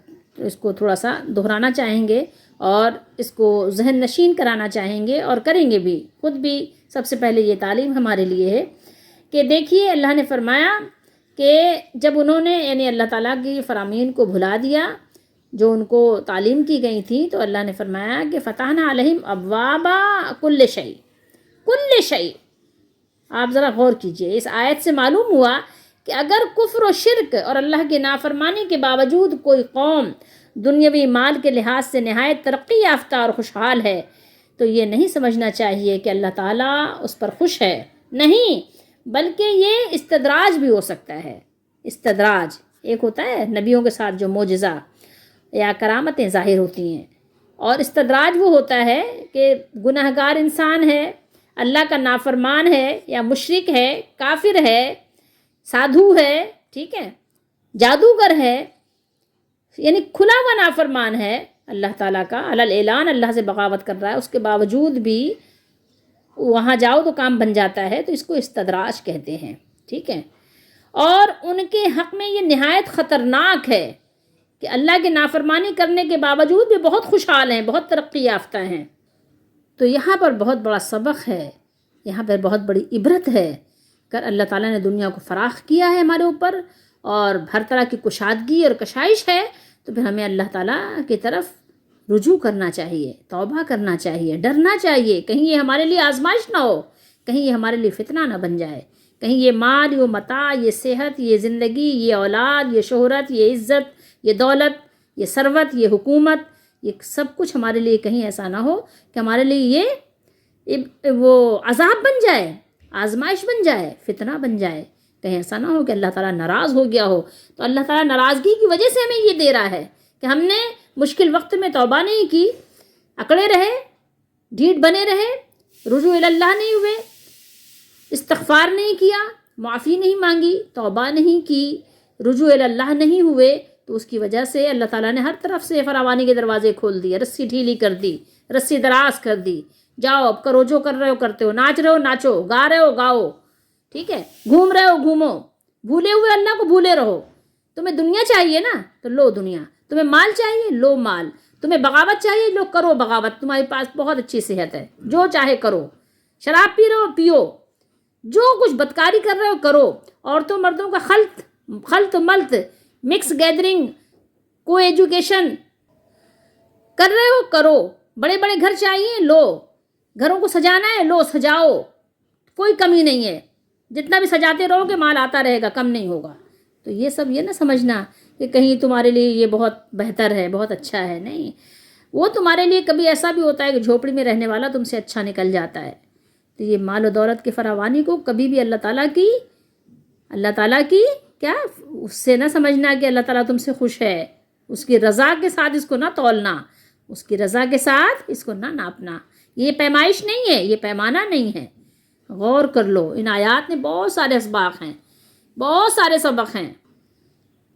اس کو تھوڑا سا دہرانا چاہیں گے اور اس کو ذہن نشین کرانا چاہیں گے، اور کریں گے بھی خود بھی۔ سب سے پہلے یہ تعلیم ہمارے لیے ہے کہ دیکھیے اللہ نے فرمایا کہ جب انہوں نے یعنی اللہ تعالیٰ کی فرامین کو بھلا دیا جو ان کو تعلیم کی گئی تھی، تو اللہ نے فرمایا کہ فتحنا علیہم ابواب کل شیء، کل شیء۔ آپ ذرا غور کیجئے، اس آیت سے معلوم ہوا کہ اگر کفر و شرک اور اللہ کی نافرمانی کے باوجود کوئی قوم دنیاوی مال کے لحاظ سے نہایت ترقی یافتہ اور خوشحال ہے، تو یہ نہیں سمجھنا چاہیے کہ اللہ تعالیٰ اس پر خوش ہے، نہیں، بلکہ یہ استدراج بھی ہو سکتا ہے۔ استدراج ایک ہوتا ہے نبیوں کے ساتھ جو معجزہ یا کرامتیں ظاہر ہوتی ہیں، اور استدراج وہ ہوتا ہے کہ گناہگار انسان ہے، اللہ کا نافرمان ہے یا مشرک ہے، کافر ہے، سادھو ہے، ٹھیک ہے، جادوگر ہے، یعنی کھلا ہوا نافرمان ہے اللہ تعالیٰ کا، علل اعلان اللہ سے بغاوت کر رہا ہے، اس کے باوجود بھی وہاں جاؤ تو کام بن جاتا ہے، تو اس کو استدراج کہتے ہیں، ٹھیک ہے۔ اور ان کے حق میں یہ نہایت خطرناک ہے کہ اللہ کی نافرمانی کرنے کے باوجود بھی بہت خوشحال ہیں، بہت ترقی یافتہ ہیں۔ تو یہاں پر بہت بڑا سبق ہے، یہاں پر بہت بڑی عبرت ہے کہ اللہ تعالیٰ نے دنیا کو فراخ کیا ہے ہمارے اوپر، اور ہر طرح کی کشادگی اور کشائش ہے، تو پھر ہمیں اللہ تعالیٰ کی طرف رجوع کرنا چاہیے، توبہ کرنا چاہیے، ڈرنا چاہیے، کہیں یہ ہمارے لیے آزمائش نہ ہو، کہیں یہ ہمارے لیے فتنہ نہ بن جائے، کہیں یہ مال، یہ متاع، یہ صحت، یہ زندگی، یہ اولاد، یہ شہرت، یہ عزت، یہ دولت، یہ ثروت، یہ حکومت، یہ سب کچھ ہمارے لیے کہیں ایسا نہ ہو کہ ہمارے لیے یہ وہ عذاب بن جائے، آزمائش بن جائے، فتنہ بن جائے، کہیں ایسا نہ ہو کہ اللہ تعالیٰ ناراض ہو گیا ہو۔ تو اللہ تعالیٰ ناراضگی کی وجہ سے ہمیں یہ دے رہا ہے کہ ہم نے مشکل وقت میں توبہ نہیں کی، اکڑے رہے، ڈھیٹ بنے رہے، رجوع اللہ نہیں ہوئے، استغفار نہیں کیا، معافی نہیں مانگی، توبہ نہیں کی، رجوع اللہ نہیں ہوئے، تو اس کی وجہ سے اللہ تعالیٰ نے ہر طرف سے فراوانی کے دروازے کھول دیے، رسی ڈھیلی کر دی، رسی دراز کر دی، جاؤ اب کرو، جو کر رہے ہو کرتے ہو، ناچ رہے ہو ناچو، گا رہے ہو گاؤ، ٹھیک ہے، گھوم رہے ہو گھومو، بھولے ہوئے اللہ کو بھولے رہو۔ تمہیں دنیا چاہیے نا تو لو دنیا، تمہیں مال چاہیے لو مال، تمہیں بغاوت چاہیے لو کرو بغاوت، تمہارے پاس بہت اچھی صحت ہے، جو چاہے کرو، شراب پی رہے ہو پیو، جو کچھ بدکاری کر رہے ہو کرو، عورتوں مردوں کا خلط ملط، مکس گیدرنگ، کو ایجوکیشن کر رہے ہو کرو، بڑے بڑے گھر چاہیے لو، گھروں کو سجانا ہے لو سجاؤ، کوئی کمی نہیں ہے، جتنا بھی سجاتے رہو گے مال آتا رہے گا، کم نہیں ہوگا۔ تو یہ سب یہ نہ سمجھنا کہ کہیں تمہارے لیے یہ بہت بہتر ہے، بہت اچھا ہے، نہیں، وہ تمہارے لیے کبھی ایسا بھی ہوتا ہے کہ جھوپڑی میں رہنے والا تم سے اچھا نکل جاتا ہے۔ تو یہ مال و دولت کی فراوانی کو کبھی بھی اللہ تعالیٰ کی کیا اس سے نہ سمجھنا کہ اللہ تعالیٰ تم سے خوش ہے، اس کی رضا کے ساتھ اس کو نہ تولنا، اس کی رضا کے ساتھ اس کو نہ ناپنا، یہ پیمائش نہیں ہے، یہ پیمانہ نہیں ہے۔ غور کر لو، ان آیات میں بہت سارے اسباق ہیں، بہت سارے سبق ہیں۔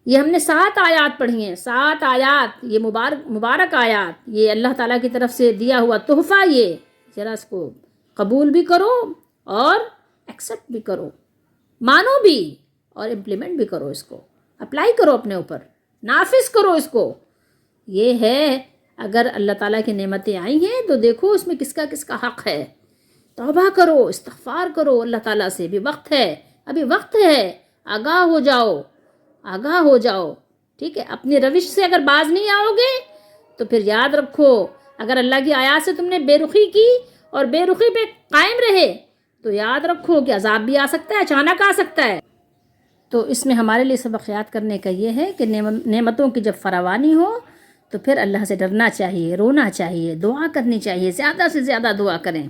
یہ ہم نے 7 آیات پڑھی ہیں، 7 آیات، یہ مبارک آیات، یہ اللہ تعالیٰ کی طرف سے دیا ہوا تحفہ، یہ ذرا اس کو قبول بھی کرو اور ایکسیپٹ بھی کرو، مانو بھی اور امپلیمنٹ بھی کرو، اس کو اپلائی کرو اپنے اوپر، نافذ کرو اس کو۔ یہ ہے اگر اللہ تعالیٰ کی نعمتیں آئی ہیں تو دیکھو اس میں کس کا حق ہے، توبہ کرو، استغفار کرو اللہ تعالیٰ سے، بھی وقت ہے، ابھی وقت ہے، آگاہ ہو جاؤ، ٹھیک ہے۔ اپنی روش سے اگر باز نہیں آؤ گے تو پھر یاد رکھو، اگر اللہ کی آیات سے تم نے بے رخی کی اور بے رخی پہ قائم رہے تو یاد رکھو کہ عذاب بھی آ سکتا ہے، اچانک آ سکتا ہے۔ تو اس میں ہمارے لیے سبق یاد کرنے کا یہ ہے کہ نعمتوں کی جب فراوانی ہو تو پھر اللہ سے ڈرنا چاہیے، رونا چاہیے، دعا کرنی چاہیے، زیادہ سے زیادہ دعا کریں،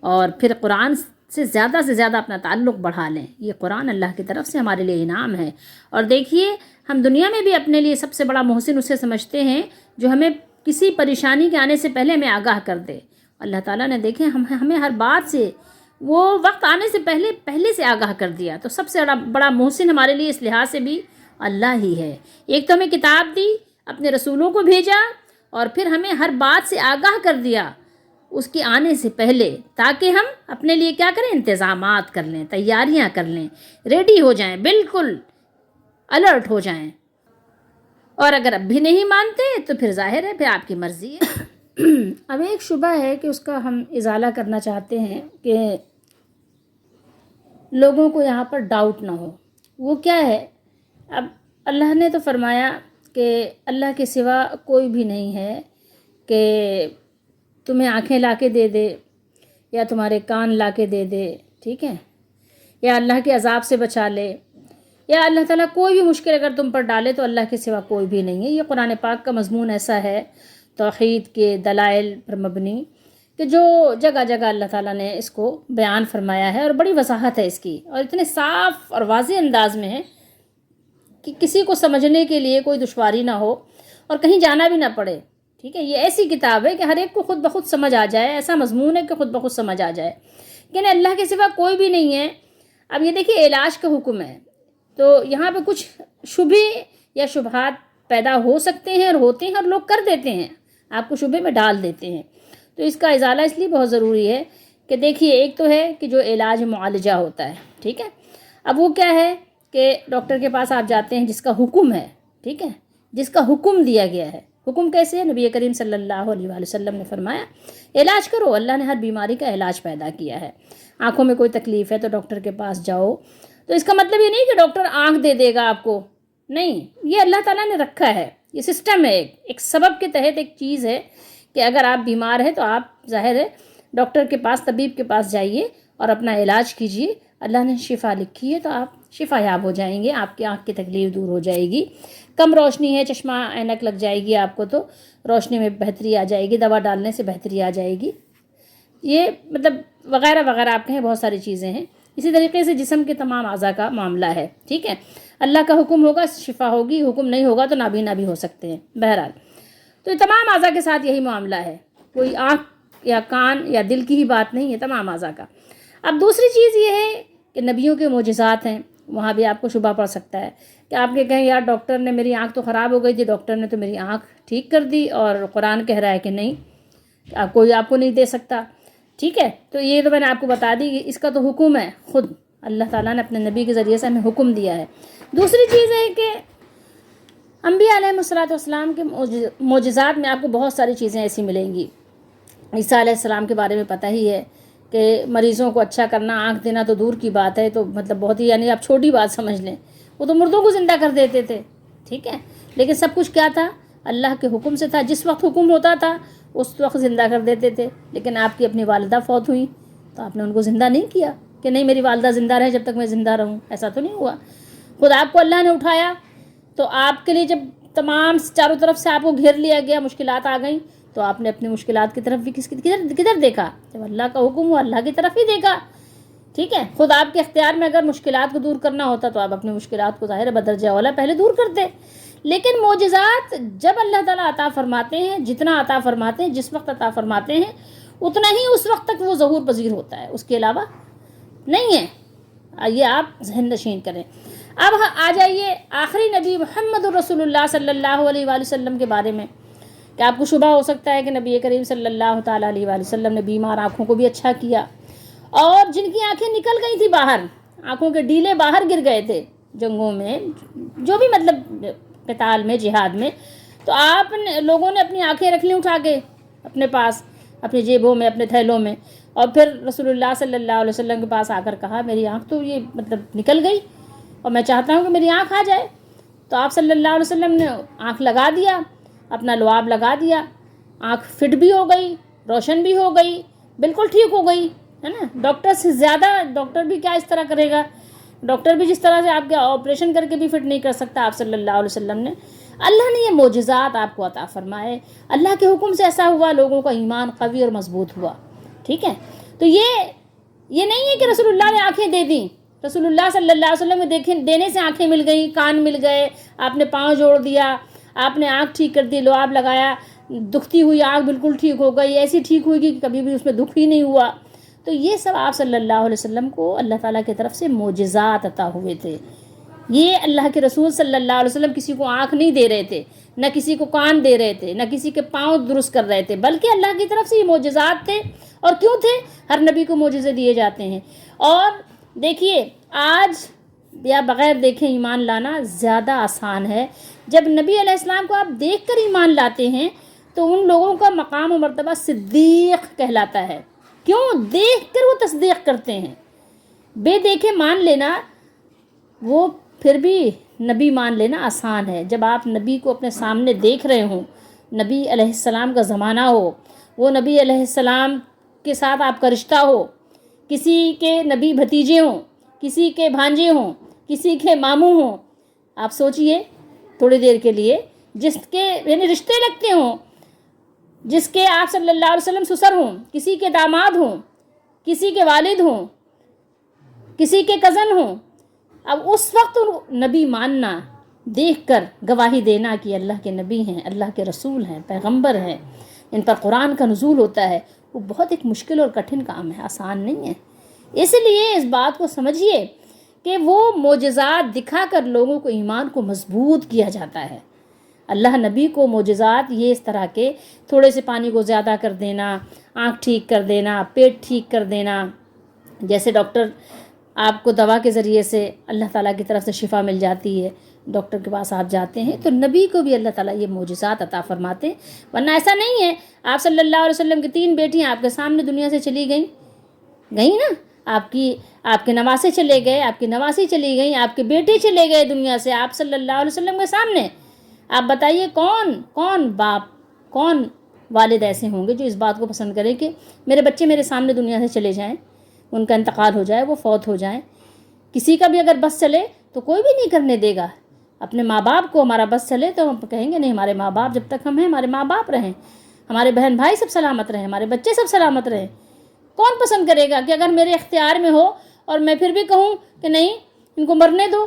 اور پھر قرآن سے زیادہ اپنا تعلق بڑھا لیں۔ یہ قرآن اللہ کی طرف سے ہمارے لیے انعام ہے۔ اور دیکھیے، ہم دنیا میں بھی اپنے لیے سب سے بڑا محسن اسے سمجھتے ہیں جو ہمیں کسی پریشانی کے آنے سے پہلے ہمیں آگاہ کر دے۔ اللہ تعالیٰ نے دیکھیں ہمیں ہر بات سے وہ وقت آنے سے پہلے سے آگاہ کر دیا، تو سب سے بڑا محسن ہمارے لیے اس لحاظ سے بھی اللہ ہی ہے۔ ایک تو ہمیں کتاب دی، اپنے رسولوں کو بھیجا، اور پھر ہمیں ہر بات سے آگاہ کر دیا اس کے آنے سے پہلے، تاکہ ہم اپنے لیے کیا کریں، انتظامات کر لیں، تیاریاں کر لیں، ریڈی ہو جائیں، بالکل الرٹ ہو جائیں۔ اور اگر اب بھی نہیں مانتے تو پھر ظاہر ہے پھر آپ کی مرضی ہے۔ اب ایک شبہ ہے کہ اس کا ہم ازالہ کرنا چاہتے ہیں کہ لوگوں کو یہاں پر ڈاؤٹ نہ ہو۔ وہ کیا ہے؟ اب اللہ نے تو فرمایا کہ اللہ کے سوا کوئی بھی نہیں ہے کہ تمہیں آنکھیں لا کے دے دے، یا تمہارے کان لا کے دے دے، ٹھیک ہے، یا اللہ کے عذاب سے بچا لے، یا اللہ تعالیٰ کوئی بھی مشکل اگر تم پر ڈالے تو اللہ کے سوا کوئی بھی نہیں ہے۔ یہ قرآن پاک کا مضمون ایسا ہے، توحید کے دلائل پر مبنی، کہ جو جگہ جگہ اللہ تعالیٰ نے اس کو بیان فرمایا ہے، اور بڑی وضاحت ہے اس کی، اور اتنے صاف اور واضح انداز میں ہے کہ کسی کو سمجھنے کے لیے کوئی دشواری نہ ہو اور کہیں جانا بھی نہ پڑے، ٹھیک ہے۔ یہ ایسی کتاب ہے کہ ہر ایک کو خود بخود سمجھ آ جائے، ایسا مضمون ہے کہ خود بخود سمجھ آ جائے کہ اللہ کے سوا کوئی بھی نہیں ہے۔ اب یہ دیکھیے، علاج کا حکم ہے، تو یہاں پہ کچھ شبہ یا شبہات پیدا ہو سکتے ہیں اور ہوتے ہیں، اور لوگ کر دیتے ہیں، آپ کو شبہ میں ڈال دیتے ہیں۔ تو اس کا ازالہ اس لیے بہت ضروری ہے کہ دیکھیے، ایک تو ہے کہ جو علاج معالجہ ہوتا ہے، ٹھیک ہے۔ اب وہ کیا ہے کہ ڈاکٹر کے پاس آپ جاتے ہیں جس کا حکم ہے، ٹھیک ہے، جس کا حکم دیا گیا ہے۔ حکم کیسے ہے؟ نبی کریم صلی اللہ علیہ وآلہ وسلم نے فرمایا علاج کرو، اللہ نے ہر بیماری کا علاج پیدا کیا ہے۔ آنکھوں میں کوئی تکلیف ہے تو ڈاکٹر کے پاس جاؤ، تو اس کا مطلب یہ نہیں کہ ڈاکٹر آنکھ دے دے گا آپ کو، نہیں، یہ اللہ تعالیٰ نے رکھا ہے، یہ سسٹم ہے، ایک سبب کے تحت ایک چیز ہے کہ اگر آپ بیمار ہیں تو آپ ظاہر ہے ڈاکٹر کے پاس، طبیب کے پاس جائیے اور اپنا علاج کیجیے۔ اللہ نے شفا لکھی ہے تو آپ شفا یاب ہو جائیں گے، آپ کی آنکھ کی تکلیف دور ہو جائے گی۔ کم روشنی ہے، چشمہ اینک لگ جائے گی آپ کو، تو روشنی میں بہتری آ جائے گی، دوا ڈالنے سے بہتری آ جائے گی، یہ مطلب وغیرہ وغیرہ آپ کہیں بہت ساری چیزیں ہیں۔ اسی طریقے سے جسم کے تمام اعضاء کا معاملہ ہے، ٹھیک ہے۔ اللہ کا حکم ہوگا شفا ہوگی، حکم نہیں ہوگا تو نابینا بھی ہو سکتے ہیں۔ بہرحال تو یہ تمام اعضاء کے ساتھ یہی معاملہ ہے، کوئی آنکھ یا کان یا دل کی ہی بات نہیں ہے، تمام اعضاء کا۔ اب دوسری چیز یہ ہے کہ نبیوں کے معجزات ہیں، وہاں بھی آپ کو شبہ پڑ سکتا ہے کہ آپ یہ کہیں یار ڈاکٹر نے میری آنکھ تو خراب ہو گئی تھی، ڈاکٹر نے تو میری آنکھ ٹھیک کر دی، اور قرآن کہہ رہا ہے کہ نہیں، کوئی آپ کو نہیں دے سکتا، ٹھیک ہے۔ تو یہ تو میں نے آپ کو بتا دی، اس کا تو حکم ہے، خود اللہ تعالیٰ نے اپنے نبی کے ذریعے سے ہمیں حکم دیا ہے۔ دوسری چیز ہے کہ انبیاء علیہ السلام کے معجزات میں آپ کو بہت ساری چیزیں ایسی ملیں گی۔ عیسیٰ علیہ السلام کے بارے میں پتہ ہی ہے کہ مریضوں کو اچھا کرنا، آنکھ دینا تو دور کی بات ہے، تو مطلب بہت ہی، یعنی آپ چھوٹی بات سمجھ لیں، وہ تو مردوں کو زندہ کر دیتے تھے، ٹھیک ہے۔ لیکن سب کچھ کیا تھا؟ اللہ کے حکم سے تھا، جس وقت حکم ہوتا تھا اس وقت زندہ کر دیتے تھے۔ لیکن آپ کی اپنی والدہ فوت ہوئی تو آپ نے ان کو زندہ نہیں کیا کہ نہیں میری والدہ زندہ رہے جب تک میں زندہ رہوں، ایسا تو نہیں ہوا۔ خود آپ کو اللہ نے اٹھایا تو آپ کے لیے جب تمام چاروں طرف سے آپ کو گھیر لیا گیا، مشکلات آ گئیں، تو آپ نے اپنی مشکلات کی طرف بھی کدھر دیکھا؟ جب اللہ کا حکم ہوا اللہ کی طرف ہی دیکھا، ٹھیک ہے۔ خود آپ کے اختیار میں اگر مشکلات کو دور کرنا ہوتا تو آپ اپنی مشکلات کو ظاہر بدرجہ اولا پہلے دور کرتے۔ لیکن معجزات جب اللہ تعالیٰ عطا فرماتے ہیں، جتنا عطا فرماتے ہیں، جس وقت عطا فرماتے ہیں، اتنا ہی اس وقت تک وہ ظہور پذیر ہوتا ہے، اس کے علاوہ نہیں ہے۔ یہ آپ ذہن نشین کریں۔ اب آ جائیے آخری نبی محمد الرسول اللہ صلی اللہ علیہ وآلہ وسلم کے بارے میں، کہ آپ کو شبہ ہو سکتا ہے کہ نبی کریم صلی اللہ تعالیٰ علیہ وآلہ وسلم نے بیمار آنکھوں کو بھی اچھا کیا، اور جن کی آنکھیں نکل گئی تھی باہر، آنکھوں کے ڈیلے باہر گر گئے تھے جنگوں میں، جو بھی مطلب قتال میں، جہاد میں، تو آپ لوگوں نے اپنی آنکھیں رکھ لیں اٹھا کے اپنے پاس، اپنی جیبوں میں، اپنے تھیلوں میں، اور پھر رسول اللہ صلی اللہ علیہ وسلم کے پاس آ کر کہا میری آنکھ تو یہ مطلب نکل گئی اور میں چاہتا ہوں کہ میری آنکھ آ جائے۔ تو آپ صلی اللہ علیہ وسلم نے آنکھ لگا دیا، اپنا لعاب لگا دیا، آنکھ فٹ بھی ہو گئی، روشن بھی ہو گئی، بالکل ٹھیک ہو گئی، ہے نا۔ ڈاکٹر سے زیادہ ڈاکٹر بھی کیا اس طرح کرے گا، ڈاکٹر بھی جس طرح سے آپ کے آپریشن کر کے بھی فٹ نہیں کر سکتا، آپ صلی اللہ علیہ وسلم نے، اللہ نے یہ معجزات آپ کو عطا فرمائے، اللہ کے حکم سے ایسا ہوا، لوگوں کا ایمان قوی اور مضبوط ہوا. ٹھیک ہے، تو یہ نہیں ہے کہ رسول اللہ نے آنکھیں دے دیں، رسول اللہ صلی اللہ علیہ وسلم کے دینے سے آنکھیں مل گئیں، کان مل گئے، آپ نے پاؤں جوڑ دیا، آپ نے آنکھ ٹھیک کر دی، لعاب لگایا، دکھتی ہوئی آنکھ بالکل ٹھیک ہو گئی، ایسی ٹھیک ہوئی کہ کبھی بھی اس میں دکھ ہی نہیں ہوا. تو یہ سب آپ صلی اللہ علیہ وسلم کو اللہ تعالیٰ کی طرف سے معجزات عطا ہوئے تھے. یہ اللہ کے رسول صلی اللہ علیہ وسلم کسی کو آنکھ نہیں دے رہے تھے، نہ کسی کو کان دے رہے تھے، نہ کسی کے پاؤں درست کر رہے تھے، بلکہ اللہ کی طرف سے یہ معجزات تھے. اور کیوں تھے؟ ہر نبی کو معجزے دیے جاتے ہیں. اور دیکھیے آج یا بغیر دیکھے ایمان لانا زیادہ آسان ہے. جب نبی علیہ السلام کو آپ دیکھ کر ایمان لاتے ہیں تو ان لوگوں کا مقام و مرتبہ صدیق کہلاتا ہے. کیوں؟ دیکھ کر وہ تصدیق کرتے ہیں. بے دیکھے مان لینا، وہ پھر بھی نبی مان لینا آسان ہے. جب آپ نبی کو اپنے سامنے دیکھ رہے ہوں، نبی علیہ السلام کا زمانہ ہو، وہ نبی علیہ السلام کے ساتھ آپ کا رشتہ ہو، کسی کے نبی بھتیجے ہوں، کسی کے بھانجے ہوں، کسی کے ماموں ہوں، آپ سوچئے تھوڑی دیر کے لیے، جس کے یعنی رشتے لگتے ہوں، جس کے آپ صلی اللہ علیہ وسلم سسر ہوں، کسی کے داماد ہوں، کسی کے والد ہوں، کسی کے کزن ہوں، اب اس وقت نبی ماننا، دیکھ کر گواہی دینا کہ اللہ کے نبی ہیں، اللہ کے رسول ہیں، پیغمبر ہیں، ان پر قرآن کا نزول ہوتا ہے، وہ بہت ایک مشکل اور کٹھن کام ہے، آسان نہیں ہے. اس لیے اس بات کو سمجھیے کہ وہ معجزات دکھا کر لوگوں کو ایمان کو مضبوط کیا جاتا ہے. اللہ نبی کو معجزات یہ اس طرح کے تھوڑے سے پانی کو زیادہ کر دینا، آنکھ ٹھیک کر دینا، پیٹ ٹھیک کر دینا، جیسے ڈاکٹر آپ کو دوا کے ذریعے سے اللہ تعالیٰ کی طرف سے شفا مل جاتی ہے، ڈاکٹر کے پاس آپ جاتے ہیں، تو نبی کو بھی اللہ تعالیٰ یہ معجزات عطا فرماتے ہیں. ورنہ ایسا نہیں ہے آپ صلی اللہ علیہ وسلم کی 3 بیٹیاں آپ کے سامنے دنیا سے چلی گئیں نا، آپ کے نواسے چلے گئے، آپ کی نواسی چلی گئیں، آپ کے بیٹے چلے گئے دنیا سے آپ صلی اللہ علیہ وسلم کے سامنے. آپ بتائیے کون باپ، کون والد ایسے ہوں گے جو اس بات کو پسند کریں کہ میرے بچے میرے سامنے دنیا سے چلے جائیں، ان کا انتقال ہو جائے، وہ فوت ہو جائیں. کسی کا بھی اگر بس چلے تو کوئی بھی نہیں کرنے دے گا. اپنے ماں باپ کو ہمارا بس چلے تو ہم کہیں گے نہیں، ہمارے ماں باپ جب تک ہم ہیں ہمارے ماں باپ رہیں، ہمارے بہن بھائی سب سلامت رہیں، ہمارے بچے سب سلامت رہیں. کون پسند کرے گا کہ اگر میرے اختیار میں ہو اور میں پھر بھی کہوں کہ نہیں ان کو مرنے دو،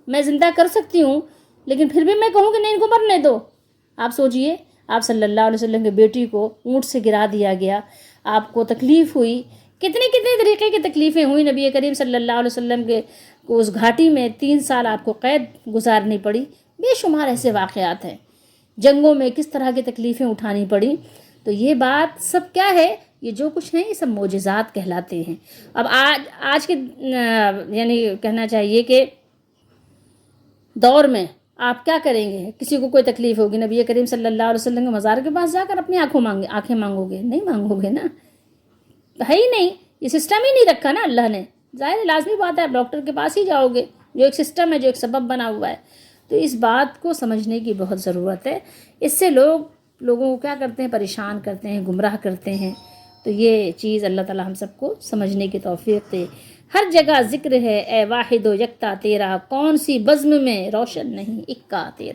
میں زندہ کر سکتی ہوں لیکن پھر بھی میں کہوں کہ نہیں ان کو مرنے دو. آپ سوچئے آپ صلی اللہ علیہ وسلم کی بیٹی کو اونٹ سے گرا دیا گیا، آپ کو تکلیف ہوئی، کتنے طریقے کی تکلیفیں ہوئی. نبی کریم صلی اللہ علیہ وسلم کے کو اس گھاٹی میں 3 سال آپ کو قید گزارنی پڑی. بے شمار ایسے واقعات ہیں، جنگوں میں کس طرح کی تکلیفیں اٹھانی پڑی. تو یہ بات سب کیا ہے، یہ جو کچھ ہیں یہ سب معجزات کہلاتے ہیں. اب آج کے یعنی کہنا چاہیے کہ دور میں آپ کیا کریں گے؟ کسی کو کوئی تکلیف ہوگی، نبی کریم صلی اللہ علیہ وسلم کے مزار کے پاس جا کر اپنی آنکھیں مانگو گے؟ نہیں مانگو گے نا، ہے ہی نہیں، یہ سسٹم ہی نہیں رکھا نا اللہ نے. ظاہر لازمی بات ہے آپ ڈاکٹر کے پاس ہی جاؤ گے، جو ایک سسٹم ہے، جو ایک سبب بنا ہوا ہے. تو اس بات کو سمجھنے کی بہت ضرورت ہے. اس سے لوگوں کو کیا کرتے ہیں، پریشان کرتے ہیں، گمراہ کرتے ہیں. تو یہ چیز اللہ تعالیٰ ہم سب کو سمجھنے کی توفیق دے. ہر جگہ ذکر ہے اے واحد و یکتا تیرا، کون سی بزم میں روشن نہیں اکا تیرا.